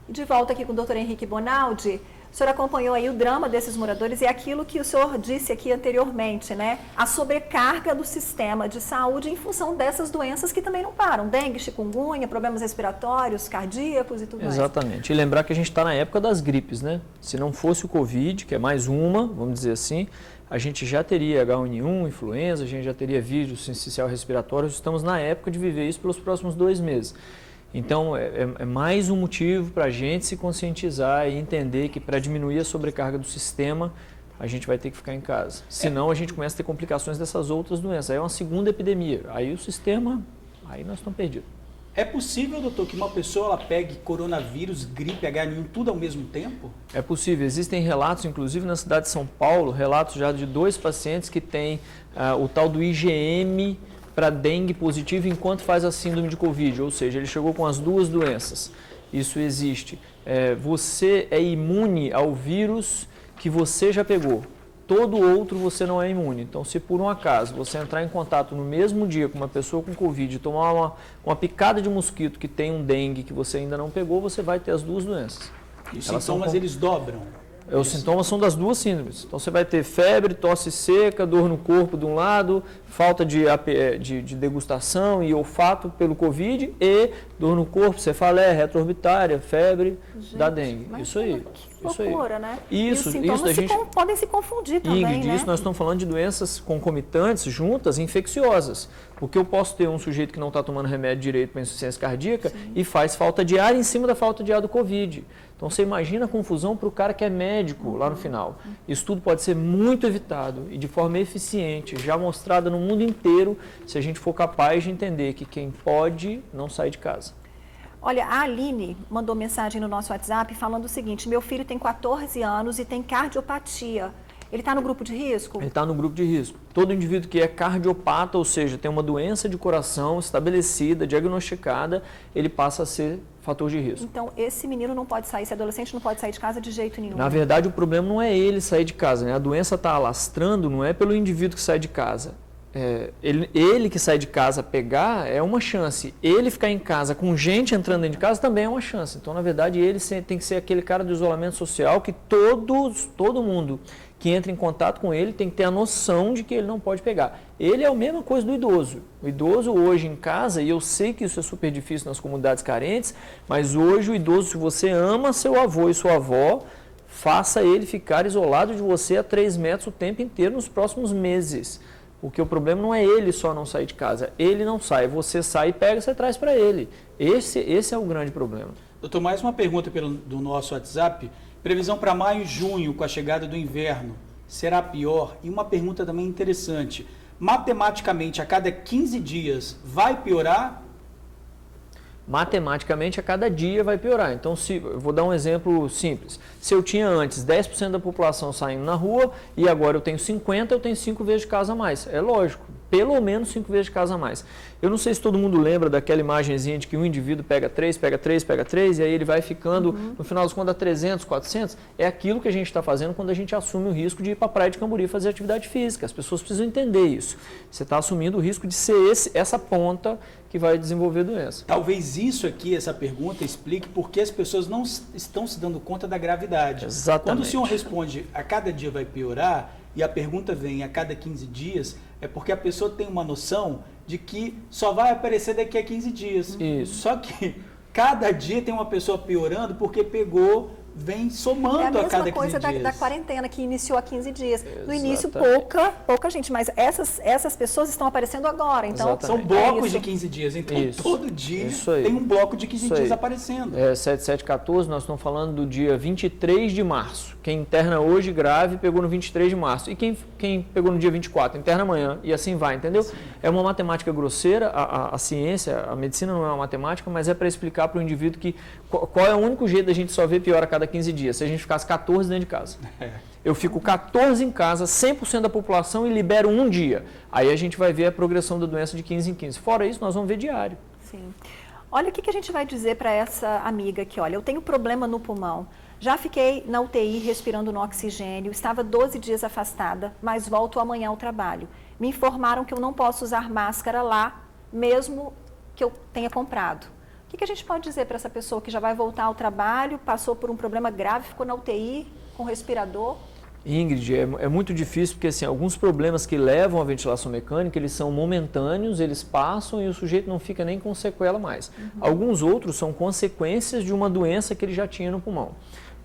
De volta aqui com o Dr. Henrique Bonaldi. O senhor acompanhou aí o drama desses moradores e aquilo que o senhor disse aqui anteriormente, né? A sobrecarga do sistema de saúde em função dessas doenças que também não param. Dengue, chikungunya, problemas respiratórios, cardíacos e tudo mais. Exatamente. E lembrar que a gente está na época das gripes, né? Se não fosse o Covid, que é mais uma, vamos dizer assim, a gente já teria H1N1, influenza, a gente já teria vírus sincicial respiratório. Estamos na época de viver isso pelos próximos 2 meses. Então, é mais um motivo para a gente se conscientizar e entender que para diminuir a sobrecarga do sistema, a gente vai ter que ficar em casa. Senão, a gente começa a ter complicações dessas outras doenças. Aí é uma segunda epidemia. Aí o sistema, aí nós estamos perdidos. É possível, doutor, que uma pessoa ela pegue coronavírus, gripe, H1N1, tudo ao mesmo tempo? É possível. Existem relatos, inclusive na cidade de São Paulo, relatos já de 2 pacientes que têm o tal do IgM, para dengue positivo enquanto faz a síndrome de Covid, ou seja, ele chegou com as 2 doenças. Isso existe. Você é imune ao vírus que você já pegou. Todo outro você não é imune. Então, se por um acaso você entrar em contato no mesmo dia com uma pessoa com Covid e tomar uma picada de mosquito que tem um dengue que você ainda não pegou, você vai ter as duas doenças. E os sintomas, eles dobram? Os sintomas são das duas síndromes. Então, você vai ter febre, tosse seca, dor no corpo de um lado, falta de degustação e olfato pelo Covid e dor no corpo, cefaleia, retroorbitária, febre da dengue. Isso aí. Que loucura, né? Isso, e os sintomas podem se confundir também, Ingrid, né? Isso nós estamos falando de doenças concomitantes, juntas, infecciosas. Porque eu posso ter um sujeito que não está tomando remédio direito para insuficiência cardíaca e faz falta de ar em cima da falta de ar do Covid. Então, você imagina a confusão para o cara que é médico lá no final. Isso tudo pode ser muito evitado e de forma eficiente, já mostrada no mundo inteiro, se a gente for capaz de entender que quem pode não sai de casa. Olha, a Aline mandou mensagem no nosso WhatsApp falando o seguinte: meu filho tem 14 anos e tem cardiopatia. Ele está no grupo de risco? Ele está no grupo de risco. Todo indivíduo que é cardiopata, ou seja, tem uma doença de coração estabelecida, diagnosticada, ele passa a ser fator de risco. Então, esse menino não pode sair, esse adolescente não pode sair de casa de jeito nenhum. Na verdade, o problema não é ele sair de casa, né? A doença está alastrando, não é pelo indivíduo que sai de casa. Ele que sai de casa pegar é uma chance. Ele ficar em casa com gente entrando dentro de casa também é uma chance. Então, na verdade, ele tem que ser aquele cara do isolamento social que todo mundo que entra em contato com ele tem que ter a noção de que ele não pode pegar. Ele é a mesma coisa do idoso. O idoso hoje em casa, e eu sei que isso é super difícil nas comunidades carentes, mas hoje o idoso, se você ama seu avô e sua avó, faça ele ficar isolado de você a 3 metros o tempo inteiro nos próximos meses. Porque o problema não é ele só não sair de casa. Ele não sai, você sai e pega, você traz para ele. Esse é o grande problema. Doutor, mais uma pergunta do nosso WhatsApp. Previsão para maio e junho, com a chegada do inverno, será pior? E uma pergunta também interessante. Matematicamente, a cada 15 dias, vai piorar? Matematicamente, a cada dia vai piorar. Então, eu vou dar um exemplo simples. Se eu tinha antes 10% da população saindo na rua e agora eu tenho 50%, eu tenho 5 vezes de casa a mais. É lógico, pelo menos 5 vezes de casa a mais. Eu não sei se todo mundo lembra daquela imagenzinha de que um indivíduo pega 3, e aí ele vai ficando, no final das contas, 300, 400. É aquilo que a gente está fazendo quando a gente assume o risco de ir para a praia de Cambori fazer atividade física. As pessoas precisam entender isso. Você está assumindo o risco de ser essa ponta que vai desenvolver doença. Talvez isso aqui, essa pergunta, explique por que as pessoas não estão se dando conta da gravidade. Exatamente. Quando o senhor responde a cada dia vai piorar e a pergunta vem a cada 15 dias, é porque a pessoa tem uma noção de que só vai aparecer daqui a 15 dias. Isso. Só que cada dia tem uma pessoa piorando porque vem somando a cada 15 dias. É a mesma coisa da quarentena, que iniciou há 15 dias. Exatamente. No início, pouca gente, mas essas pessoas estão aparecendo agora. Então, são blocos de 15 dias. Então, todo dia tem um bloco de 15 dias aparecendo. 7714, nós estamos falando do dia 23 de março. Quem interna hoje grave pegou no 23 de março. E quem pegou no dia 24, interna amanhã. E assim vai, entendeu? Sim. É uma matemática grosseira. A ciência, a medicina não é uma matemática, mas é para explicar para o indivíduo qual é o único jeito da gente só ver pior a cada 15 dias. Se a gente ficasse 14 dentro de casa. Eu fico 14 em casa, 100% da população, e libero um dia. Aí a gente vai ver a progressão da doença de 15 em 15. Fora isso, nós vamos ver diário. Sim. Olha, o que a gente vai dizer para essa amiga aqui? Olha, eu tenho problema no pulmão. Já fiquei na UTI respirando no oxigênio, estava 12 dias afastada, mas volto amanhã ao trabalho. Me informaram que eu não posso usar máscara lá, mesmo que eu tenha comprado. O que a gente pode dizer para essa pessoa que já vai voltar ao trabalho, passou por um problema grave, ficou na UTI com respirador? Ingrid, é muito difícil porque assim, alguns problemas que levam à ventilação mecânica, eles são momentâneos, eles passam e o sujeito não fica nem com sequela mais. Alguns outros são consequências de uma doença que ele já tinha no pulmão.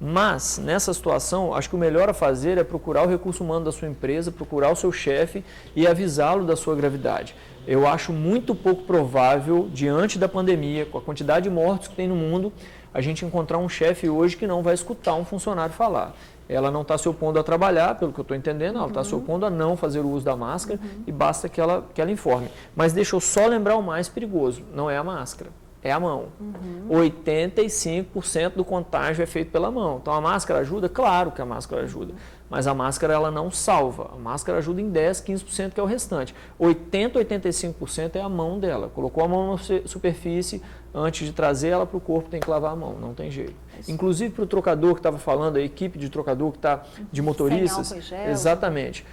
Mas, nessa situação, acho que o melhor a fazer é procurar o recurso humano da sua empresa, procurar o seu chefe e avisá-lo da sua gravidade. Eu acho muito pouco provável, diante da pandemia, com a quantidade de mortos que tem no mundo, a gente encontrar um chefe hoje que não vai escutar um funcionário falar. Ela não está se opondo a trabalhar, pelo que eu estou entendendo, ela está se opondo a não fazer o uso da máscara e basta que ela informe. Mas deixa eu só lembrar o mais perigoso, não é a máscara. É a mão. 85% do contágio é feito pela mão. Então, a máscara ajuda? Claro que a máscara ajuda. mas a máscara ela não salva. A máscara ajuda em 10, 15%, que é o restante. 80, 85% é a mão dela. Colocou a mão na superfície, antes de trazer ela para o corpo tem que lavar a mão, não tem jeito. Inclusive para o trocador que estava falando, a equipe de trocador que está de motoristas. Sem álcool gel. Exatamente.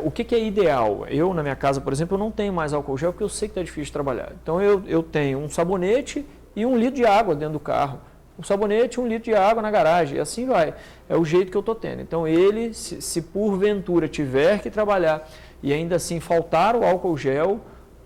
O que é ideal? Eu, na minha casa, por exemplo, eu não tenho mais álcool gel porque eu sei que está difícil de trabalhar. Então eu tenho um sabonete e 1 litro de água dentro do carro. Um sabonete e 1 litro de água na garagem, e assim vai. É o jeito que eu estou tendo. Então ele, se porventura tiver que trabalhar e ainda assim faltar o álcool gel,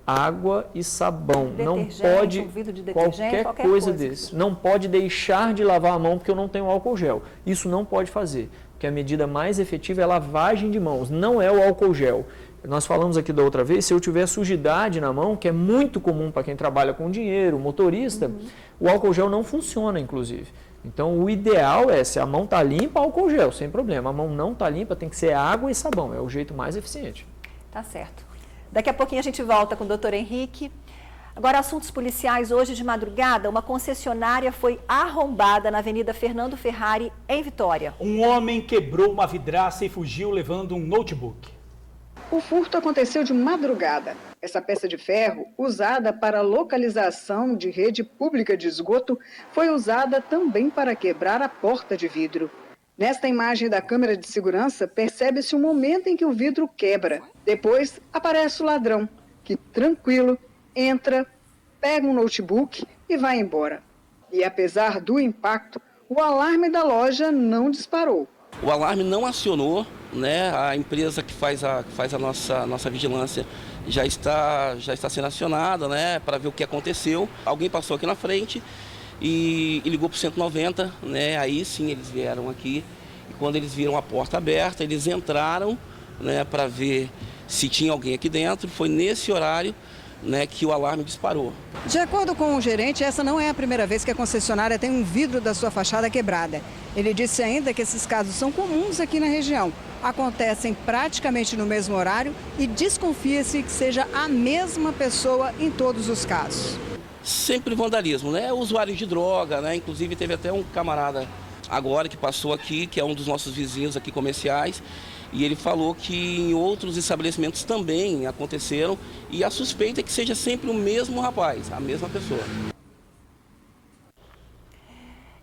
água e sabão. Não pode um vidro de detergente, qualquer coisa desse. Não pode deixar de lavar a mão porque eu não tenho álcool gel. Isso não pode fazer, porque a medida mais efetiva é a lavagem de mãos, não é o álcool gel. Nós falamos aqui da outra vez, se eu tiver sujidade na mão, que é muito comum para quem trabalha com dinheiro, motorista, o álcool gel não funciona, inclusive. Então, o ideal é, se a mão está limpa, álcool gel, sem problema. A mão não está limpa, tem que ser água e sabão, é o jeito mais eficiente. Tá certo. Daqui a pouquinho a gente volta com o Dr. Henrique. Agora, assuntos policiais. Hoje de madrugada, uma concessionária foi arrombada na Avenida Fernando Ferrari, em Vitória. Um homem quebrou uma vidraça e fugiu levando um notebook. O furto aconteceu de madrugada. Essa peça de ferro, usada para localização de rede pública de esgoto, foi usada também para quebrar a porta de vidro. Nesta imagem da câmera de segurança, percebe-se o momento em que o vidro quebra. Depois, aparece o ladrão, que, tranquilo, entra, pega um notebook e vai embora. E apesar do impacto, o alarme da loja não disparou. O alarme não acionou, né? A empresa que faz a nossa vigilância já está sendo acionada, né? Para ver o que aconteceu. Alguém passou aqui na frente e ligou para o 190, né? Aí sim eles vieram aqui e quando eles viram a porta aberta, eles entraram, né? Para ver se tinha alguém aqui dentro. Foi nesse horário, né, que o alarme disparou. De acordo com o gerente, essa não é a primeira vez que a concessionária tem um vidro da sua fachada quebrada. Ele disse ainda que esses casos são comuns aqui na região. Acontecem praticamente no mesmo horário e desconfia-se que seja a mesma pessoa em todos os casos. Sempre vandalismo, né? Usuário de droga, né? Inclusive teve até um camarada agora que passou aqui, que é um dos nossos vizinhos aqui comerciais, e ele falou que em outros estabelecimentos também aconteceram e a suspeita é que seja sempre o mesmo rapaz, a mesma pessoa.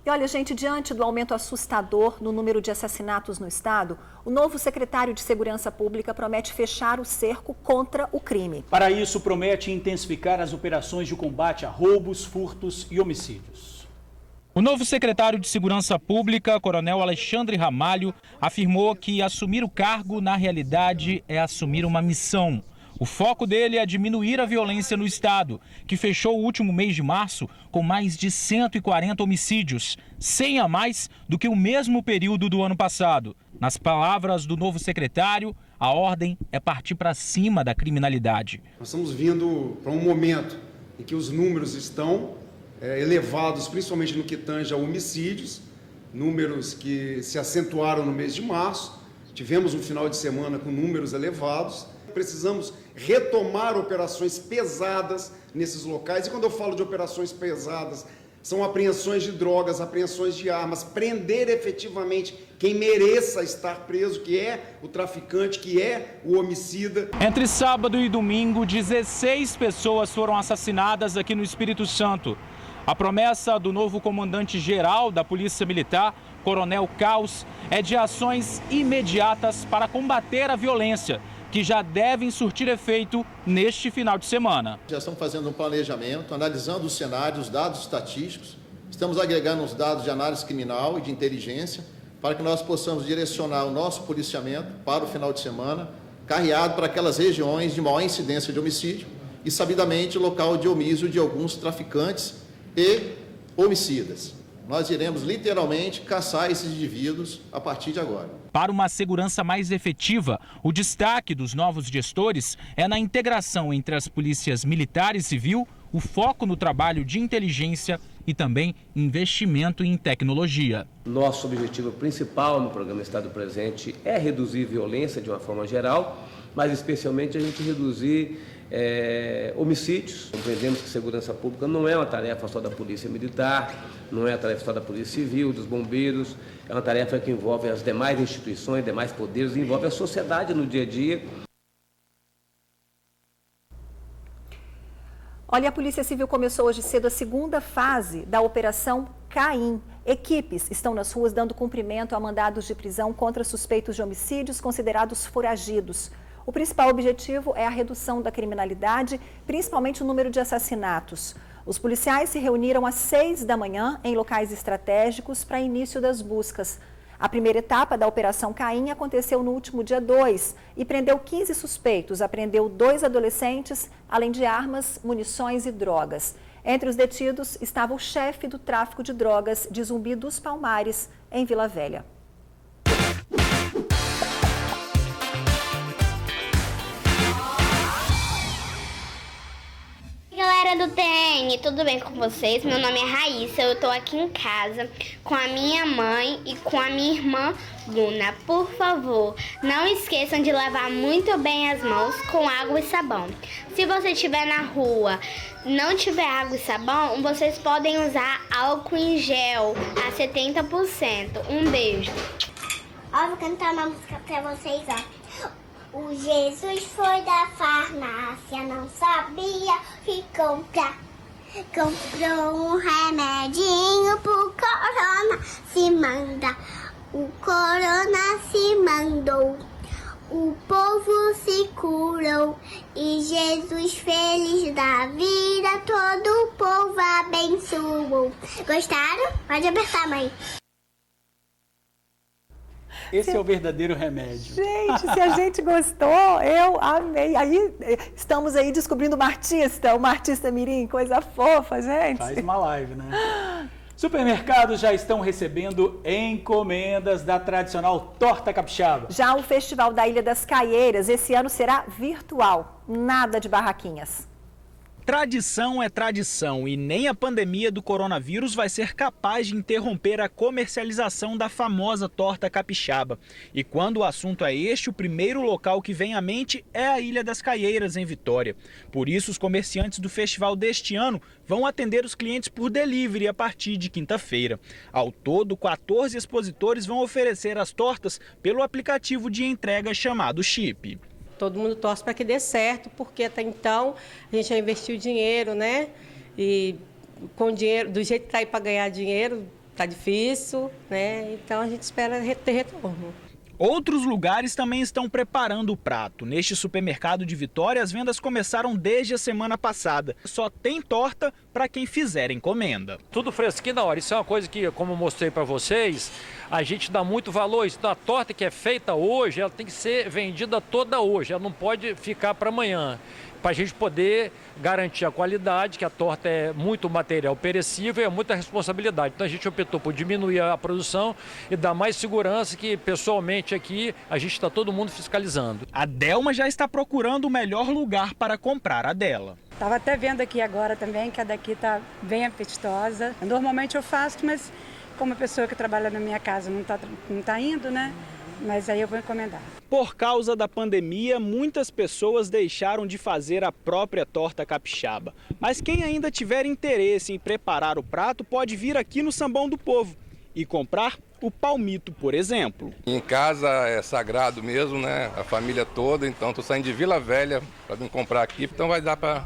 E olha, gente, diante do aumento assustador no número de assassinatos no estado, o novo secretário de Segurança Pública promete fechar o cerco contra o crime. Para isso, promete intensificar as operações de combate a roubos, furtos e homicídios. O novo secretário de Segurança Pública, Coronel Alexandre Ramalho, afirmou que assumir o cargo, na realidade, é assumir uma missão. O foco dele é diminuir a violência no estado, que fechou o último mês de março com mais de 140 homicídios, 100 a mais do que o mesmo período do ano passado. Nas palavras do novo secretário, a ordem é partir para cima da criminalidade. Nós estamos vindo para um momento em que os números estão elevados, principalmente no que tange a homicídios, números que se acentuaram no mês de março. Tivemos um final de semana com números elevados. Precisamos retomar operações pesadas nesses locais. E quando eu falo de operações pesadas, são apreensões de drogas, apreensões de armas, prender efetivamente quem mereça estar preso, que é o traficante, que é o homicida. Entre sábado e domingo, 16 pessoas foram assassinadas aqui no Espírito Santo. A promessa do novo comandante-geral da Polícia Militar, Coronel Caos, é de ações imediatas para combater a violência, que já devem surtir efeito neste final de semana. Já estamos fazendo um planejamento, analisando os cenários, os dados estatísticos, estamos agregando os dados de análise criminal e de inteligência para que nós possamos direcionar o nosso policiamento para o final de semana, carreado para aquelas regiões de maior incidência de homicídio e, sabidamente, local de omísio de alguns traficantes e homicidas. Nós iremos literalmente caçar esses indivíduos a partir de agora. Para uma segurança mais efetiva, o destaque dos novos gestores é na integração entre as polícias militar e civil, o foco no trabalho de inteligência e também investimento em tecnologia. Nosso objetivo principal no programa Estado Presente é reduzir violência de uma forma geral, mas especialmente a gente reduzir Homicídios. Compreendemos que segurança pública não é uma tarefa só da Polícia Militar, não é uma tarefa só da Polícia Civil, dos bombeiros, é uma tarefa que envolve as demais instituições, demais poderes, envolve a sociedade no dia a dia. Olha, a Polícia Civil começou hoje cedo a segunda fase da Operação Caim. Equipes estão nas ruas dando cumprimento a mandados de prisão contra suspeitos de homicídios considerados foragidos. O principal objetivo é a redução da criminalidade, principalmente o número de assassinatos. Os policiais se reuniram às 6 da manhã em locais estratégicos para início das buscas. A primeira etapa da Operação Caim aconteceu no último dia 2 e prendeu 15 suspeitos, apreendeu 2 adolescentes, além de armas, munições e drogas. Entre os detidos estava o chefe do tráfico de drogas de Zumbi dos Palmares, em Vila Velha. Galera do TN, tudo bem com vocês? Meu nome é Raíssa, eu tô aqui em casa com a minha mãe e com a minha irmã Luna. Por favor, não esqueçam de lavar muito bem as mãos com água e sabão. Se você estiver na rua, não tiver água e sabão, vocês podem usar álcool em gel a 70%. Um beijo. Ó, vou cantar uma música pra vocês, ó. O Jesus foi da farmácia, não sabia o que comprar. Comprou um remedinho pro corona se manda. O corona se mandou, o povo se curou. E Jesus feliz da vida, todo o povo abençoou. Gostaram? Pode apertar, mãe. Esse é o verdadeiro remédio. Gente, se a gente gostou, eu amei. Aí estamos aí descobrindo uma artista mirim, coisa fofa, gente. Faz uma live, né? Supermercados já estão recebendo encomendas da tradicional torta capixaba. Já o Festival da Ilha das Caieiras esse ano será virtual, nada de barraquinhas. Tradição é tradição e nem a pandemia do coronavírus vai ser capaz de interromper a comercialização da famosa torta capixaba. E quando o assunto é este, o primeiro local que vem à mente é a Ilha das Caieiras, em Vitória. Por isso, os comerciantes do festival deste ano vão atender os clientes por delivery a partir de quinta-feira. Ao todo, 14 expositores vão oferecer as tortas pelo aplicativo de entrega chamado Chip. Todo mundo torce para que dê certo, porque até então a gente já investiu dinheiro, né? E com dinheiro, do jeito que está aí para ganhar dinheiro, está difícil, né? Então a gente espera ter retorno. Outros lugares também estão preparando o prato. Neste supermercado de Vitória, as vendas começaram desde a semana passada. Só tem torta para quem fizer encomenda. Tudo fresquinho na hora. Isso é uma coisa que, como eu mostrei para vocês, a gente dá muito valor. Isso, a torta que é feita hoje, ela tem que ser vendida toda hoje. Ela não pode ficar para amanhã. Para a gente poder garantir a qualidade, que a torta é muito material perecível e é muita responsabilidade. Então a gente optou por diminuir a produção e dar mais segurança, que pessoalmente aqui a gente está todo mundo fiscalizando. A Delma já está procurando o melhor lugar para comprar a dela. Estava até vendo aqui agora também que a daqui está bem apetitosa. Normalmente eu faço, mas como a pessoa que trabalha na minha casa não tá indo, né? Mas aí eu vou encomendar. Por causa da pandemia, muitas pessoas deixaram de fazer a própria torta capixaba. Mas quem ainda tiver interesse em preparar o prato pode vir aqui no Sambão do Povo e comprar o palmito, por exemplo. Em casa é sagrado mesmo, né? A família toda, então estou saindo de Vila Velha para vir comprar aqui, então vai dar para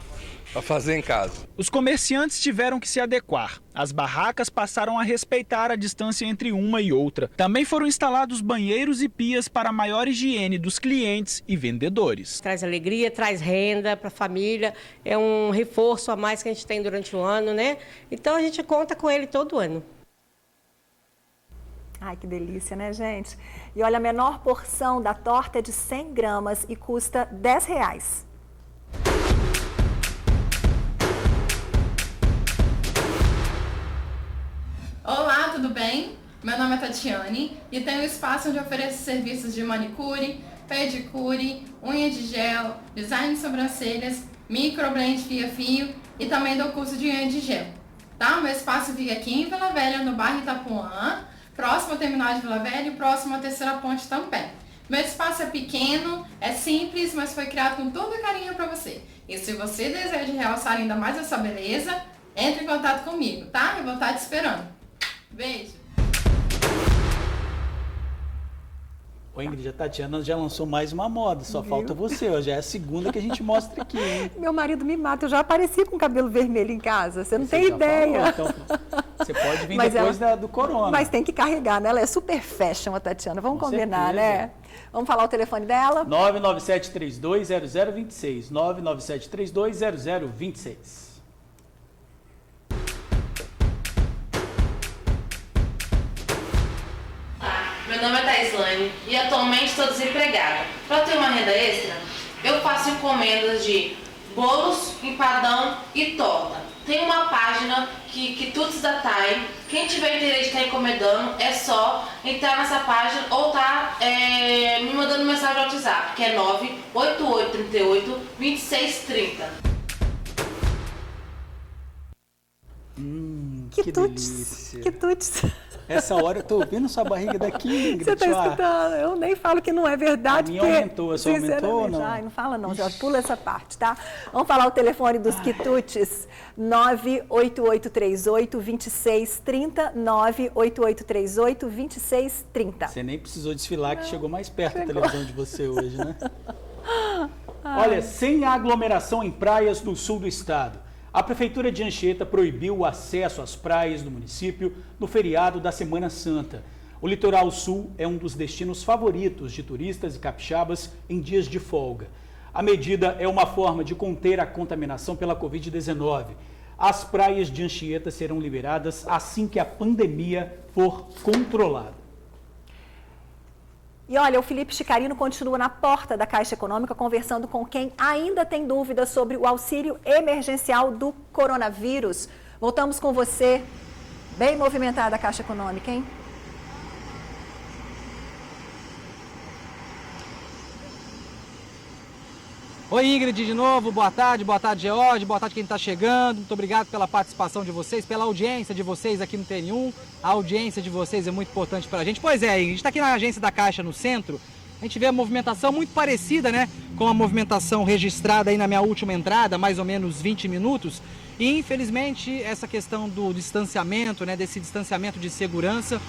fazer em casa. Os comerciantes tiveram que se adequar. As barracas passaram a respeitar a distância entre uma e outra. Também foram instalados banheiros e pias para maior higiene dos clientes e vendedores. Traz alegria, traz renda para a família, é um reforço a mais que a gente tem durante o ano, né? Então a gente conta com ele todo ano. Ai, que delícia, né, gente? E olha, a menor porção da torta é de 100 gramas e custa R$10. Olá, tudo bem? Meu nome é Tatiane e tenho um espaço onde ofereço serviços de manicure, pedicure, unha de gel, design de sobrancelhas, microblend fio-fio e também dou curso de unha de gel. Tá? O meu espaço fica aqui em Vila Velha, no bairro Itapuã, próximo ao terminal de Vila Velha e próximo à Terceira Ponte também. Meu espaço é pequeno, é simples, mas foi criado com todo carinho para você. E se você deseja realçar ainda mais essa beleza, entre em contato comigo, tá? Eu vou estar te esperando. Beijo! Ô Ingrid, a Tatiana já lançou mais uma moda, só falta você, ó, já é a segunda que a gente mostra aqui, hein? Meu marido me mata, eu já apareci com cabelo vermelho em casa, você não tem ideia. Falou, então, você pode vir depois do corona. Mas tem que carregar, né? Ela é super fashion, a Tatiana, vamos Com combinar, certeza. né? Vamos falar o telefone dela? 997320026, 997320026. Meu nome é Thaislane e atualmente estou desempregada. Para ter uma renda extra, eu faço encomendas de bolos, empadão e torta. Tem uma página Quitutes da Thay. Quem tiver interesse de estar encomendando, é só entrar nessa página ou tá me mandando mensagem no WhatsApp, que é 988382630. Quitutes. Quitutes. Essa hora eu tô ouvindo sua barriga daqui, Ingrid. Você tá escutando? Eu nem falo que não é verdade. A minha aumentou, a sua aumentou ou não? Ai, não fala não, Jorge, pula essa parte, tá? Vamos falar o telefone dos quitutes, 98838-2630, 98838-2630. Você nem precisou desfilar, que chegou mais perto da televisão de você hoje, né? Olha, sem aglomeração em praias do sul do estado. A Prefeitura de Anchieta proibiu o acesso às praias do município no feriado da Semana Santa. O litoral sul é um dos destinos favoritos de turistas e capixabas em dias de folga. A medida é uma forma de conter a contaminação pela Covid-19. As praias de Anchieta serão liberadas assim que a pandemia for controlada. E olha, o Felipe Chicarino continua na porta da Caixa Econômica conversando com quem ainda tem dúvidas sobre o auxílio emergencial do coronavírus. Voltamos com você. Bem movimentada a Caixa Econômica, hein? Oi Ingrid, de novo, boa tarde George, boa tarde quem está chegando, muito obrigado pela participação de vocês, pela audiência de vocês aqui no TN1, a audiência de vocês é muito importante para a gente. Pois é, Ingrid, a gente está aqui na agência da Caixa no centro, a gente vê a movimentação muito parecida, né, com a movimentação registrada aí na minha última entrada, mais ou menos 20 minutos, e infelizmente essa questão do distanciamento, né, desse distanciamento de segurança,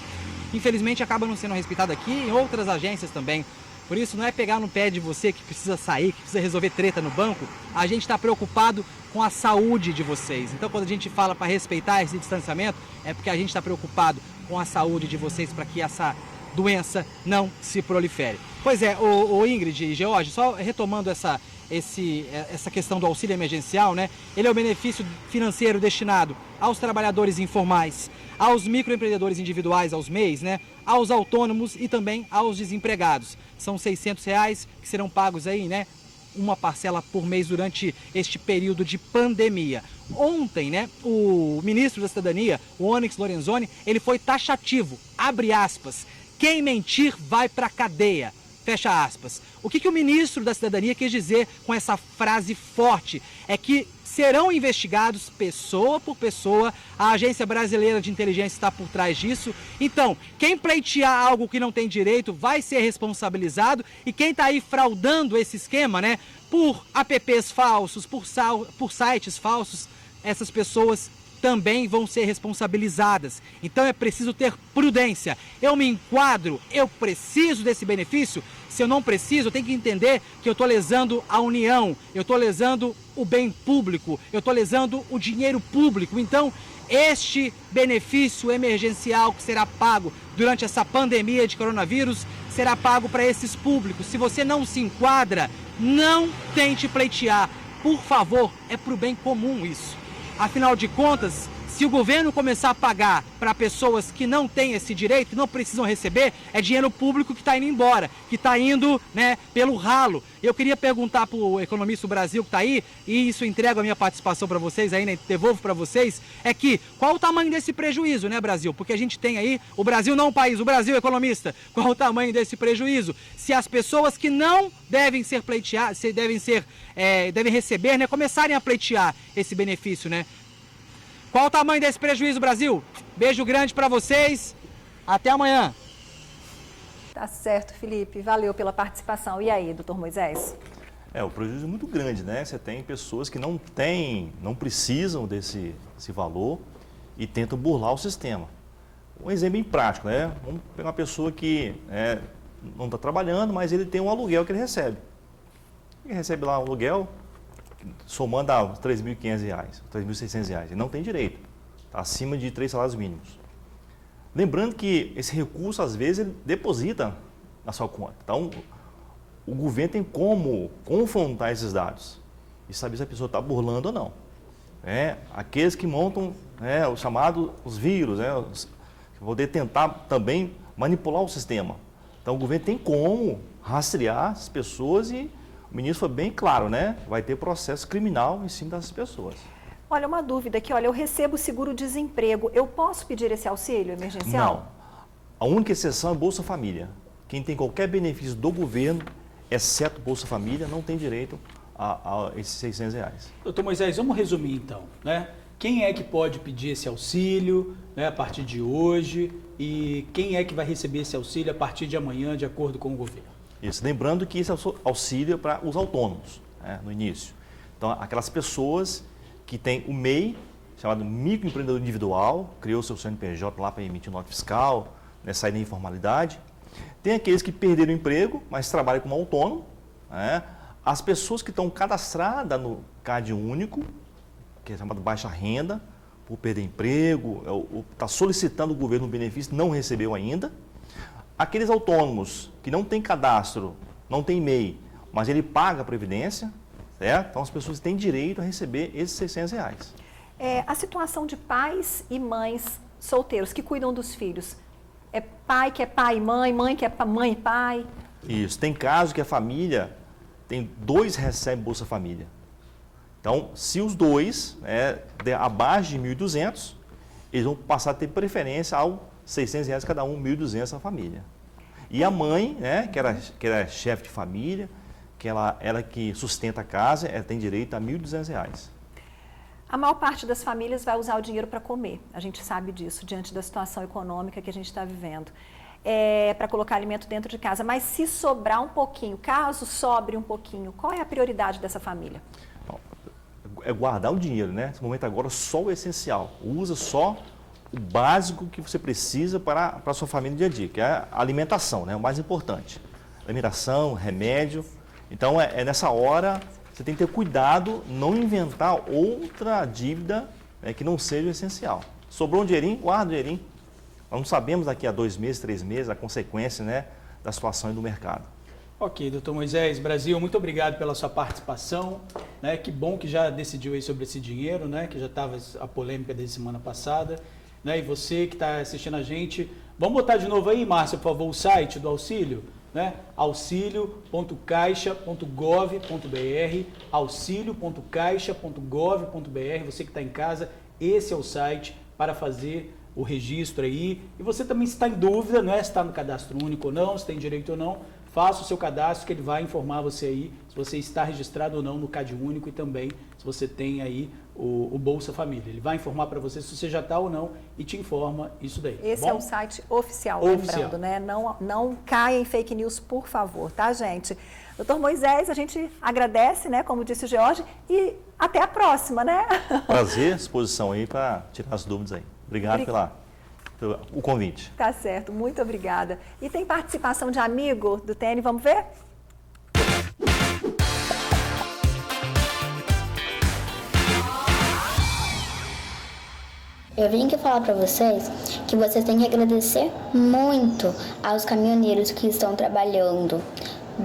infelizmente acaba não sendo respeitada aqui em outras agências também. Por isso, não é pegar no pé de você que precisa sair, que precisa resolver treta no banco. A gente está preocupado com a saúde de vocês. Então, quando a gente fala para respeitar esse distanciamento, é porque a gente está preocupado com a saúde de vocês para que essa doença não se prolifere. Pois é, o Ingrid e George, só retomando essa questão do auxílio emergencial, né? Ele é o benefício financeiro destinado aos trabalhadores informais, aos microempreendedores individuais, aos MEIs, né? Aos autônomos e também aos desempregados. São R$600 que serão pagos aí, né? Uma parcela por mês durante este período de pandemia. Ontem, né, o ministro da Cidadania, o Onyx Lorenzoni, ele foi taxativo, abre aspas, quem mentir vai pra cadeia. Fecha aspas. O que o ministro da Cidadania quis dizer com essa frase forte é que serão investigados pessoa por pessoa, a Agência Brasileira de Inteligência está por trás disso. Então, quem pleitear algo que não tem direito vai ser responsabilizado e quem está aí fraudando esse esquema, né, por apps falsos, por sites falsos, essas pessoas também vão ser responsabilizadas. Então é preciso ter prudência. Eu me enquadro, eu preciso desse benefício. Se eu não preciso, eu tenho que entender que eu estou lesando a união, eu estou lesando o bem público, eu estou lesando o dinheiro público. Então, este benefício emergencial que será pago durante essa pandemia de coronavírus será pago para esses públicos. Se você não se enquadra, não tente pleitear. Por favor, é para o bem comum isso. Afinal de contas, se o governo começar a pagar para pessoas que não têm esse direito, que não precisam receber, é dinheiro público que está indo embora, que está indo, né, pelo ralo. Eu queria perguntar para o Economista do Brasil que está aí, e isso entrego a minha participação para vocês aí, né, devolvo para vocês, é que qual o tamanho desse prejuízo, né, Brasil? Porque a gente tem aí, o Brasil não é um país, o Brasil, economista, qual o tamanho desse prejuízo? Se as pessoas que não devem ser pleiteadas, devem receber, né, começarem a pleitear esse benefício, né? Qual o tamanho desse prejuízo, Brasil? Beijo grande para vocês. Até amanhã. Tá certo, Felipe. Valeu pela participação. E aí, doutor Moisés? O prejuízo é muito grande, né? Você tem pessoas que não precisam desse valor e tentam burlar o sistema. Um exemplo bem prático, né? Vamos pegar uma pessoa que não está trabalhando, mas ele tem um aluguel que ele recebe. Ele recebe lá um aluguel, somando a R$ 3.500, R$ 3.600. Ele não tem direito. Está acima de 3 salários mínimos. Lembrando que esse recurso, às vezes, ele deposita na sua conta. Então, o governo tem como confrontar esses dados e saber se a pessoa está burlando ou não. Aqueles que montam o chamado os vírus, poder tentar também manipular o sistema. Então, o governo tem como rastrear as pessoas e o ministro foi bem claro, vai ter processo criminal em cima dessas pessoas. Olha, uma dúvida aqui, eu recebo seguro-desemprego, eu posso pedir esse auxílio emergencial? Não. A única exceção é Bolsa Família. Quem tem qualquer benefício do governo, exceto Bolsa Família, não tem direito a esses R$600. Doutor Moisés, vamos resumir então, Quem é que pode pedir esse auxílio a partir de hoje e quem é que vai receber esse auxílio a partir de amanhã, de acordo com o governo? Isso, lembrando que esse auxílio é para os autônomos, no início. Então, aquelas pessoas que têm o MEI, chamado microempreendedor individual, criou seu CNPJ lá para emitir nota fiscal, sair da informalidade. Tem aqueles que perderam o emprego, mas trabalham como autônomo. As pessoas que estão cadastradas no CAD único, que é chamado baixa renda, por perder emprego, ou está solicitando o governo um benefício, não recebeu ainda. Aqueles autônomos que não têm cadastro, não têm MEI, mas ele paga a Previdência, certo? Então as pessoas têm direito a receber esses R$600. A situação de pais e mães solteiros que cuidam dos filhos. É pai que é pai e mãe, mãe que é mãe e pai? Isso, tem casos que a família, tem 2 recebem Bolsa Família. Então, se os 2 der abaixo de 1.200, eles vão passar a ter preferência ao R$600 cada um, 1.200 a família. E a mãe, que era chefe de família, que ela que sustenta a casa, ela tem direito a R$1.200. A maior parte das famílias vai usar o dinheiro para comer. A gente sabe disso, diante da situação econômica que a gente está vivendo. Para colocar alimento dentro de casa. Mas se sobrar um pouquinho, caso sobre um pouquinho, qual é a prioridade dessa família? É guardar o dinheiro, Nesse momento agora, só o essencial. Usa só o básico que você precisa para a sua família no dia a dia, que é a alimentação, o mais importante. Alimentação, remédio. Então, nessa hora, você tem que ter cuidado, não inventar outra dívida que não seja essencial. Sobrou um dinheirinho, guarda o dinheirinho. Nós não sabemos daqui a 2 meses, 3 meses, a consequência da situação do mercado. Ok, doutor Moisés, Brasil, muito obrigado pela sua participação. Que bom que já decidiu aí sobre esse dinheiro, que já estava a polêmica da semana passada. E você que está assistindo a gente, vamos botar de novo aí, Márcia, por favor, o site do auxílio, auxilio.caixa.gov.br, auxilio.caixa.gov.br. Você que está em casa, esse é o site para fazer o registro aí. E você também, se está em dúvida, se está no cadastro único ou não, se tem direito ou não, faça o seu cadastro que ele vai informar você aí se você está registrado ou não no CAD único e também se você tem aí o Bolsa Família. Ele vai informar para você se você já está ou não e te informa isso daí. Esse é o site oficial, lembrando, Não caia em fake news, por favor, tá, gente? Doutor Moisés, a gente agradece, como disse o George, e até a próxima, Prazer, disposição aí para tirar as dúvidas aí. Obrigado pelo convite. Tá certo, muito obrigada. E tem participação de amigo do TN, vamos ver? Eu vim aqui falar para vocês que vocês têm que agradecer muito aos caminhoneiros que estão trabalhando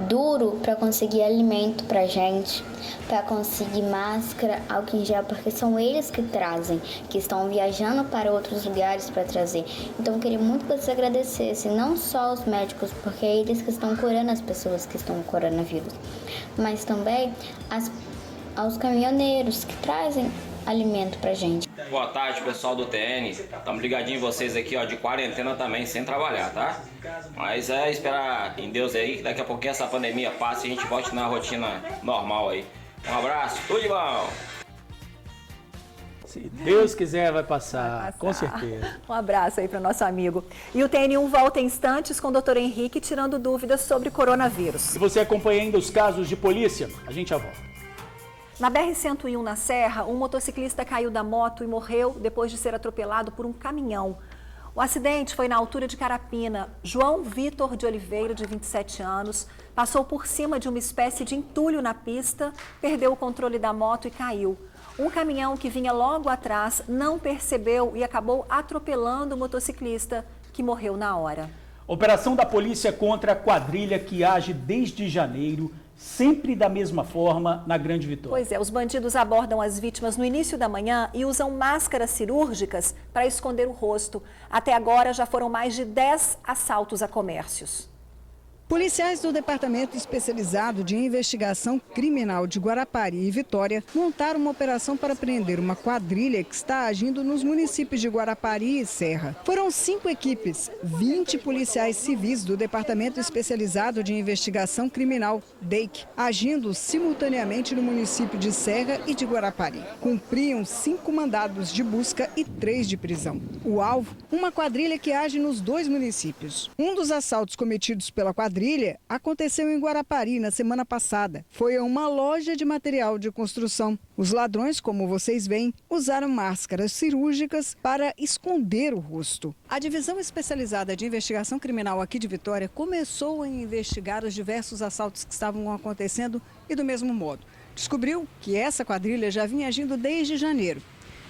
duro para conseguir alimento pra gente, para conseguir máscara, álcool em gel, porque são eles que trazem, que estão viajando para outros lugares para trazer. Então eu queria muito que vocês agradecessem, não só os médicos, porque é eles que estão curando as pessoas que estão com coronavírus, mas também aos caminhoneiros que trazem alimento pra gente. Boa tarde, pessoal do TN. Estamos ligadinhos em vocês aqui, de quarentena também, sem trabalhar, tá? Mas esperar em Deus aí, que daqui a pouquinho essa pandemia passe e a gente volte na rotina normal aí. Um abraço, tudo de bom! Se Deus quiser, vai passar, com certeza. Um abraço aí para o nosso amigo. E o TN1 volta em instantes com o doutor Henrique tirando dúvidas sobre coronavírus. E você acompanha ainda os casos de polícia? A gente já volta. Na BR-101, na Serra, um motociclista caiu da moto e morreu depois de ser atropelado por um caminhão. O acidente foi na altura de Carapina. João Vitor de Oliveira, de 27 anos, passou por cima de uma espécie de entulho na pista, perdeu o controle da moto e caiu. Um caminhão que vinha logo atrás não percebeu e acabou atropelando o motociclista, que morreu na hora. Operação da polícia contra a quadrilha que age desde janeiro, sempre da mesma forma, na Grande Vitória. Pois é, os bandidos abordam as vítimas no início da manhã e usam máscaras cirúrgicas para esconder o rosto. Até agora já foram mais de 10 assaltos a comércios. Policiais do Departamento Especializado de Investigação Criminal de Guarapari e Vitória montaram uma operação para prender uma quadrilha que está agindo nos municípios de Guarapari e Serra. Foram 5 equipes, 20 policiais civis do Departamento Especializado de Investigação Criminal, DEIC, agindo simultaneamente no município de Serra e de Guarapari. Cumpriam 5 mandados de busca e 3 de prisão. O alvo, uma quadrilha que age nos 2 municípios. Um dos assaltos cometidos pela quadrilha aconteceu em Guarapari na semana passada. Foi a uma loja de material de construção. Os ladrões, como vocês veem, usaram máscaras cirúrgicas para esconder o rosto. A Divisão Especializada de Investigação Criminal aqui de Vitória começou a investigar os diversos assaltos que estavam acontecendo e do mesmo modo. Descobriu que essa quadrilha já vinha agindo desde janeiro.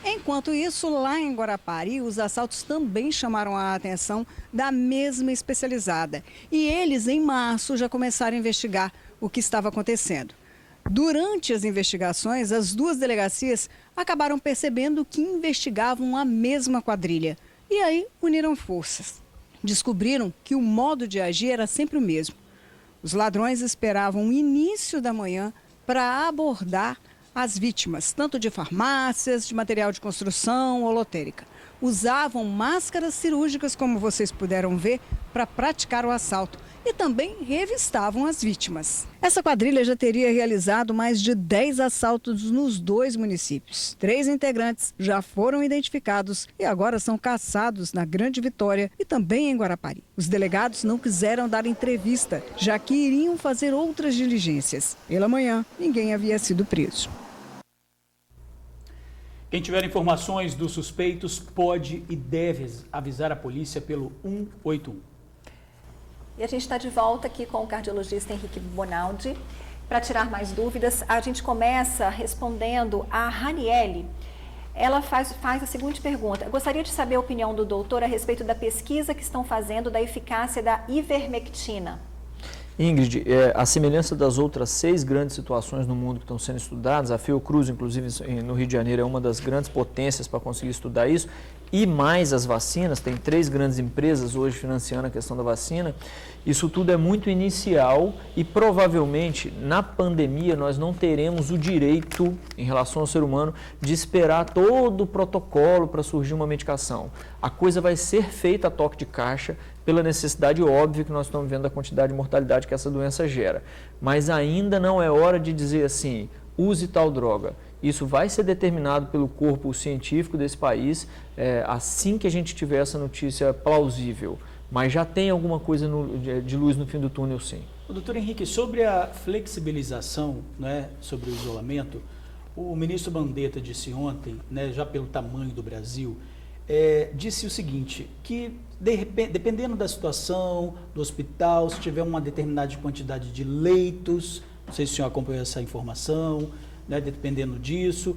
Enquanto isso, lá em Guarapari, os assaltos também chamaram a atenção da mesma especializada. E eles, em março, já começaram a investigar o que estava acontecendo. Durante as investigações, as 2 delegacias acabaram percebendo que investigavam a mesma quadrilha. E aí, uniram forças. Descobriram que o modo de agir era sempre o mesmo. Os ladrões esperavam o início da manhã para abordar as vítimas, tanto de farmácias, de material de construção ou lotérica. Usavam máscaras cirúrgicas, como vocês puderam ver, para praticar o assalto e também revistavam as vítimas. Essa quadrilha já teria realizado mais de 10 assaltos nos 2 municípios. 3 integrantes já foram identificados e agora são caçados na Grande Vitória e também em Guarapari. Os delegados não quiseram dar entrevista, já que iriam fazer outras diligências. Pela manhã, ninguém havia sido preso. Quem tiver informações dos suspeitos pode e deve avisar a polícia pelo 181. E a gente está de volta aqui com o cardiologista Henrique Bonaldi para tirar mais dúvidas. A gente começa respondendo a Raniele. Ela faz a seguinte pergunta. Gostaria de saber a opinião do doutor a respeito da pesquisa que estão fazendo da eficácia da ivermectina. Ingrid, a semelhança das outras 6 grandes situações no mundo que estão sendo estudadas, a Fiocruz, inclusive no Rio de Janeiro, é uma das grandes potências para conseguir estudar isso, e mais as vacinas, tem 3 grandes empresas hoje financiando a questão da vacina. Isso tudo é muito inicial e provavelmente na pandemia nós não teremos o direito, em relação ao ser humano, de esperar todo o protocolo para surgir uma medicação. A coisa vai ser feita a toque de caixa pela necessidade óbvia que nós estamos vendo da quantidade de mortalidade que essa doença gera. Mas ainda não é hora de dizer assim, use tal droga. Isso vai ser determinado pelo corpo científico desse país assim que a gente tiver essa notícia plausível. Mas já tem alguma coisa de luz no fim do túnel, sim. Doutor Henrique, sobre a flexibilização, né, sobre o isolamento, o ministro Mandetta disse ontem, né, já pelo tamanho do Brasil, disse o seguinte, que dependendo da situação do hospital, se tiver uma determinada quantidade de leitos, não sei se o senhor acompanhou essa informação, né, dependendo disso,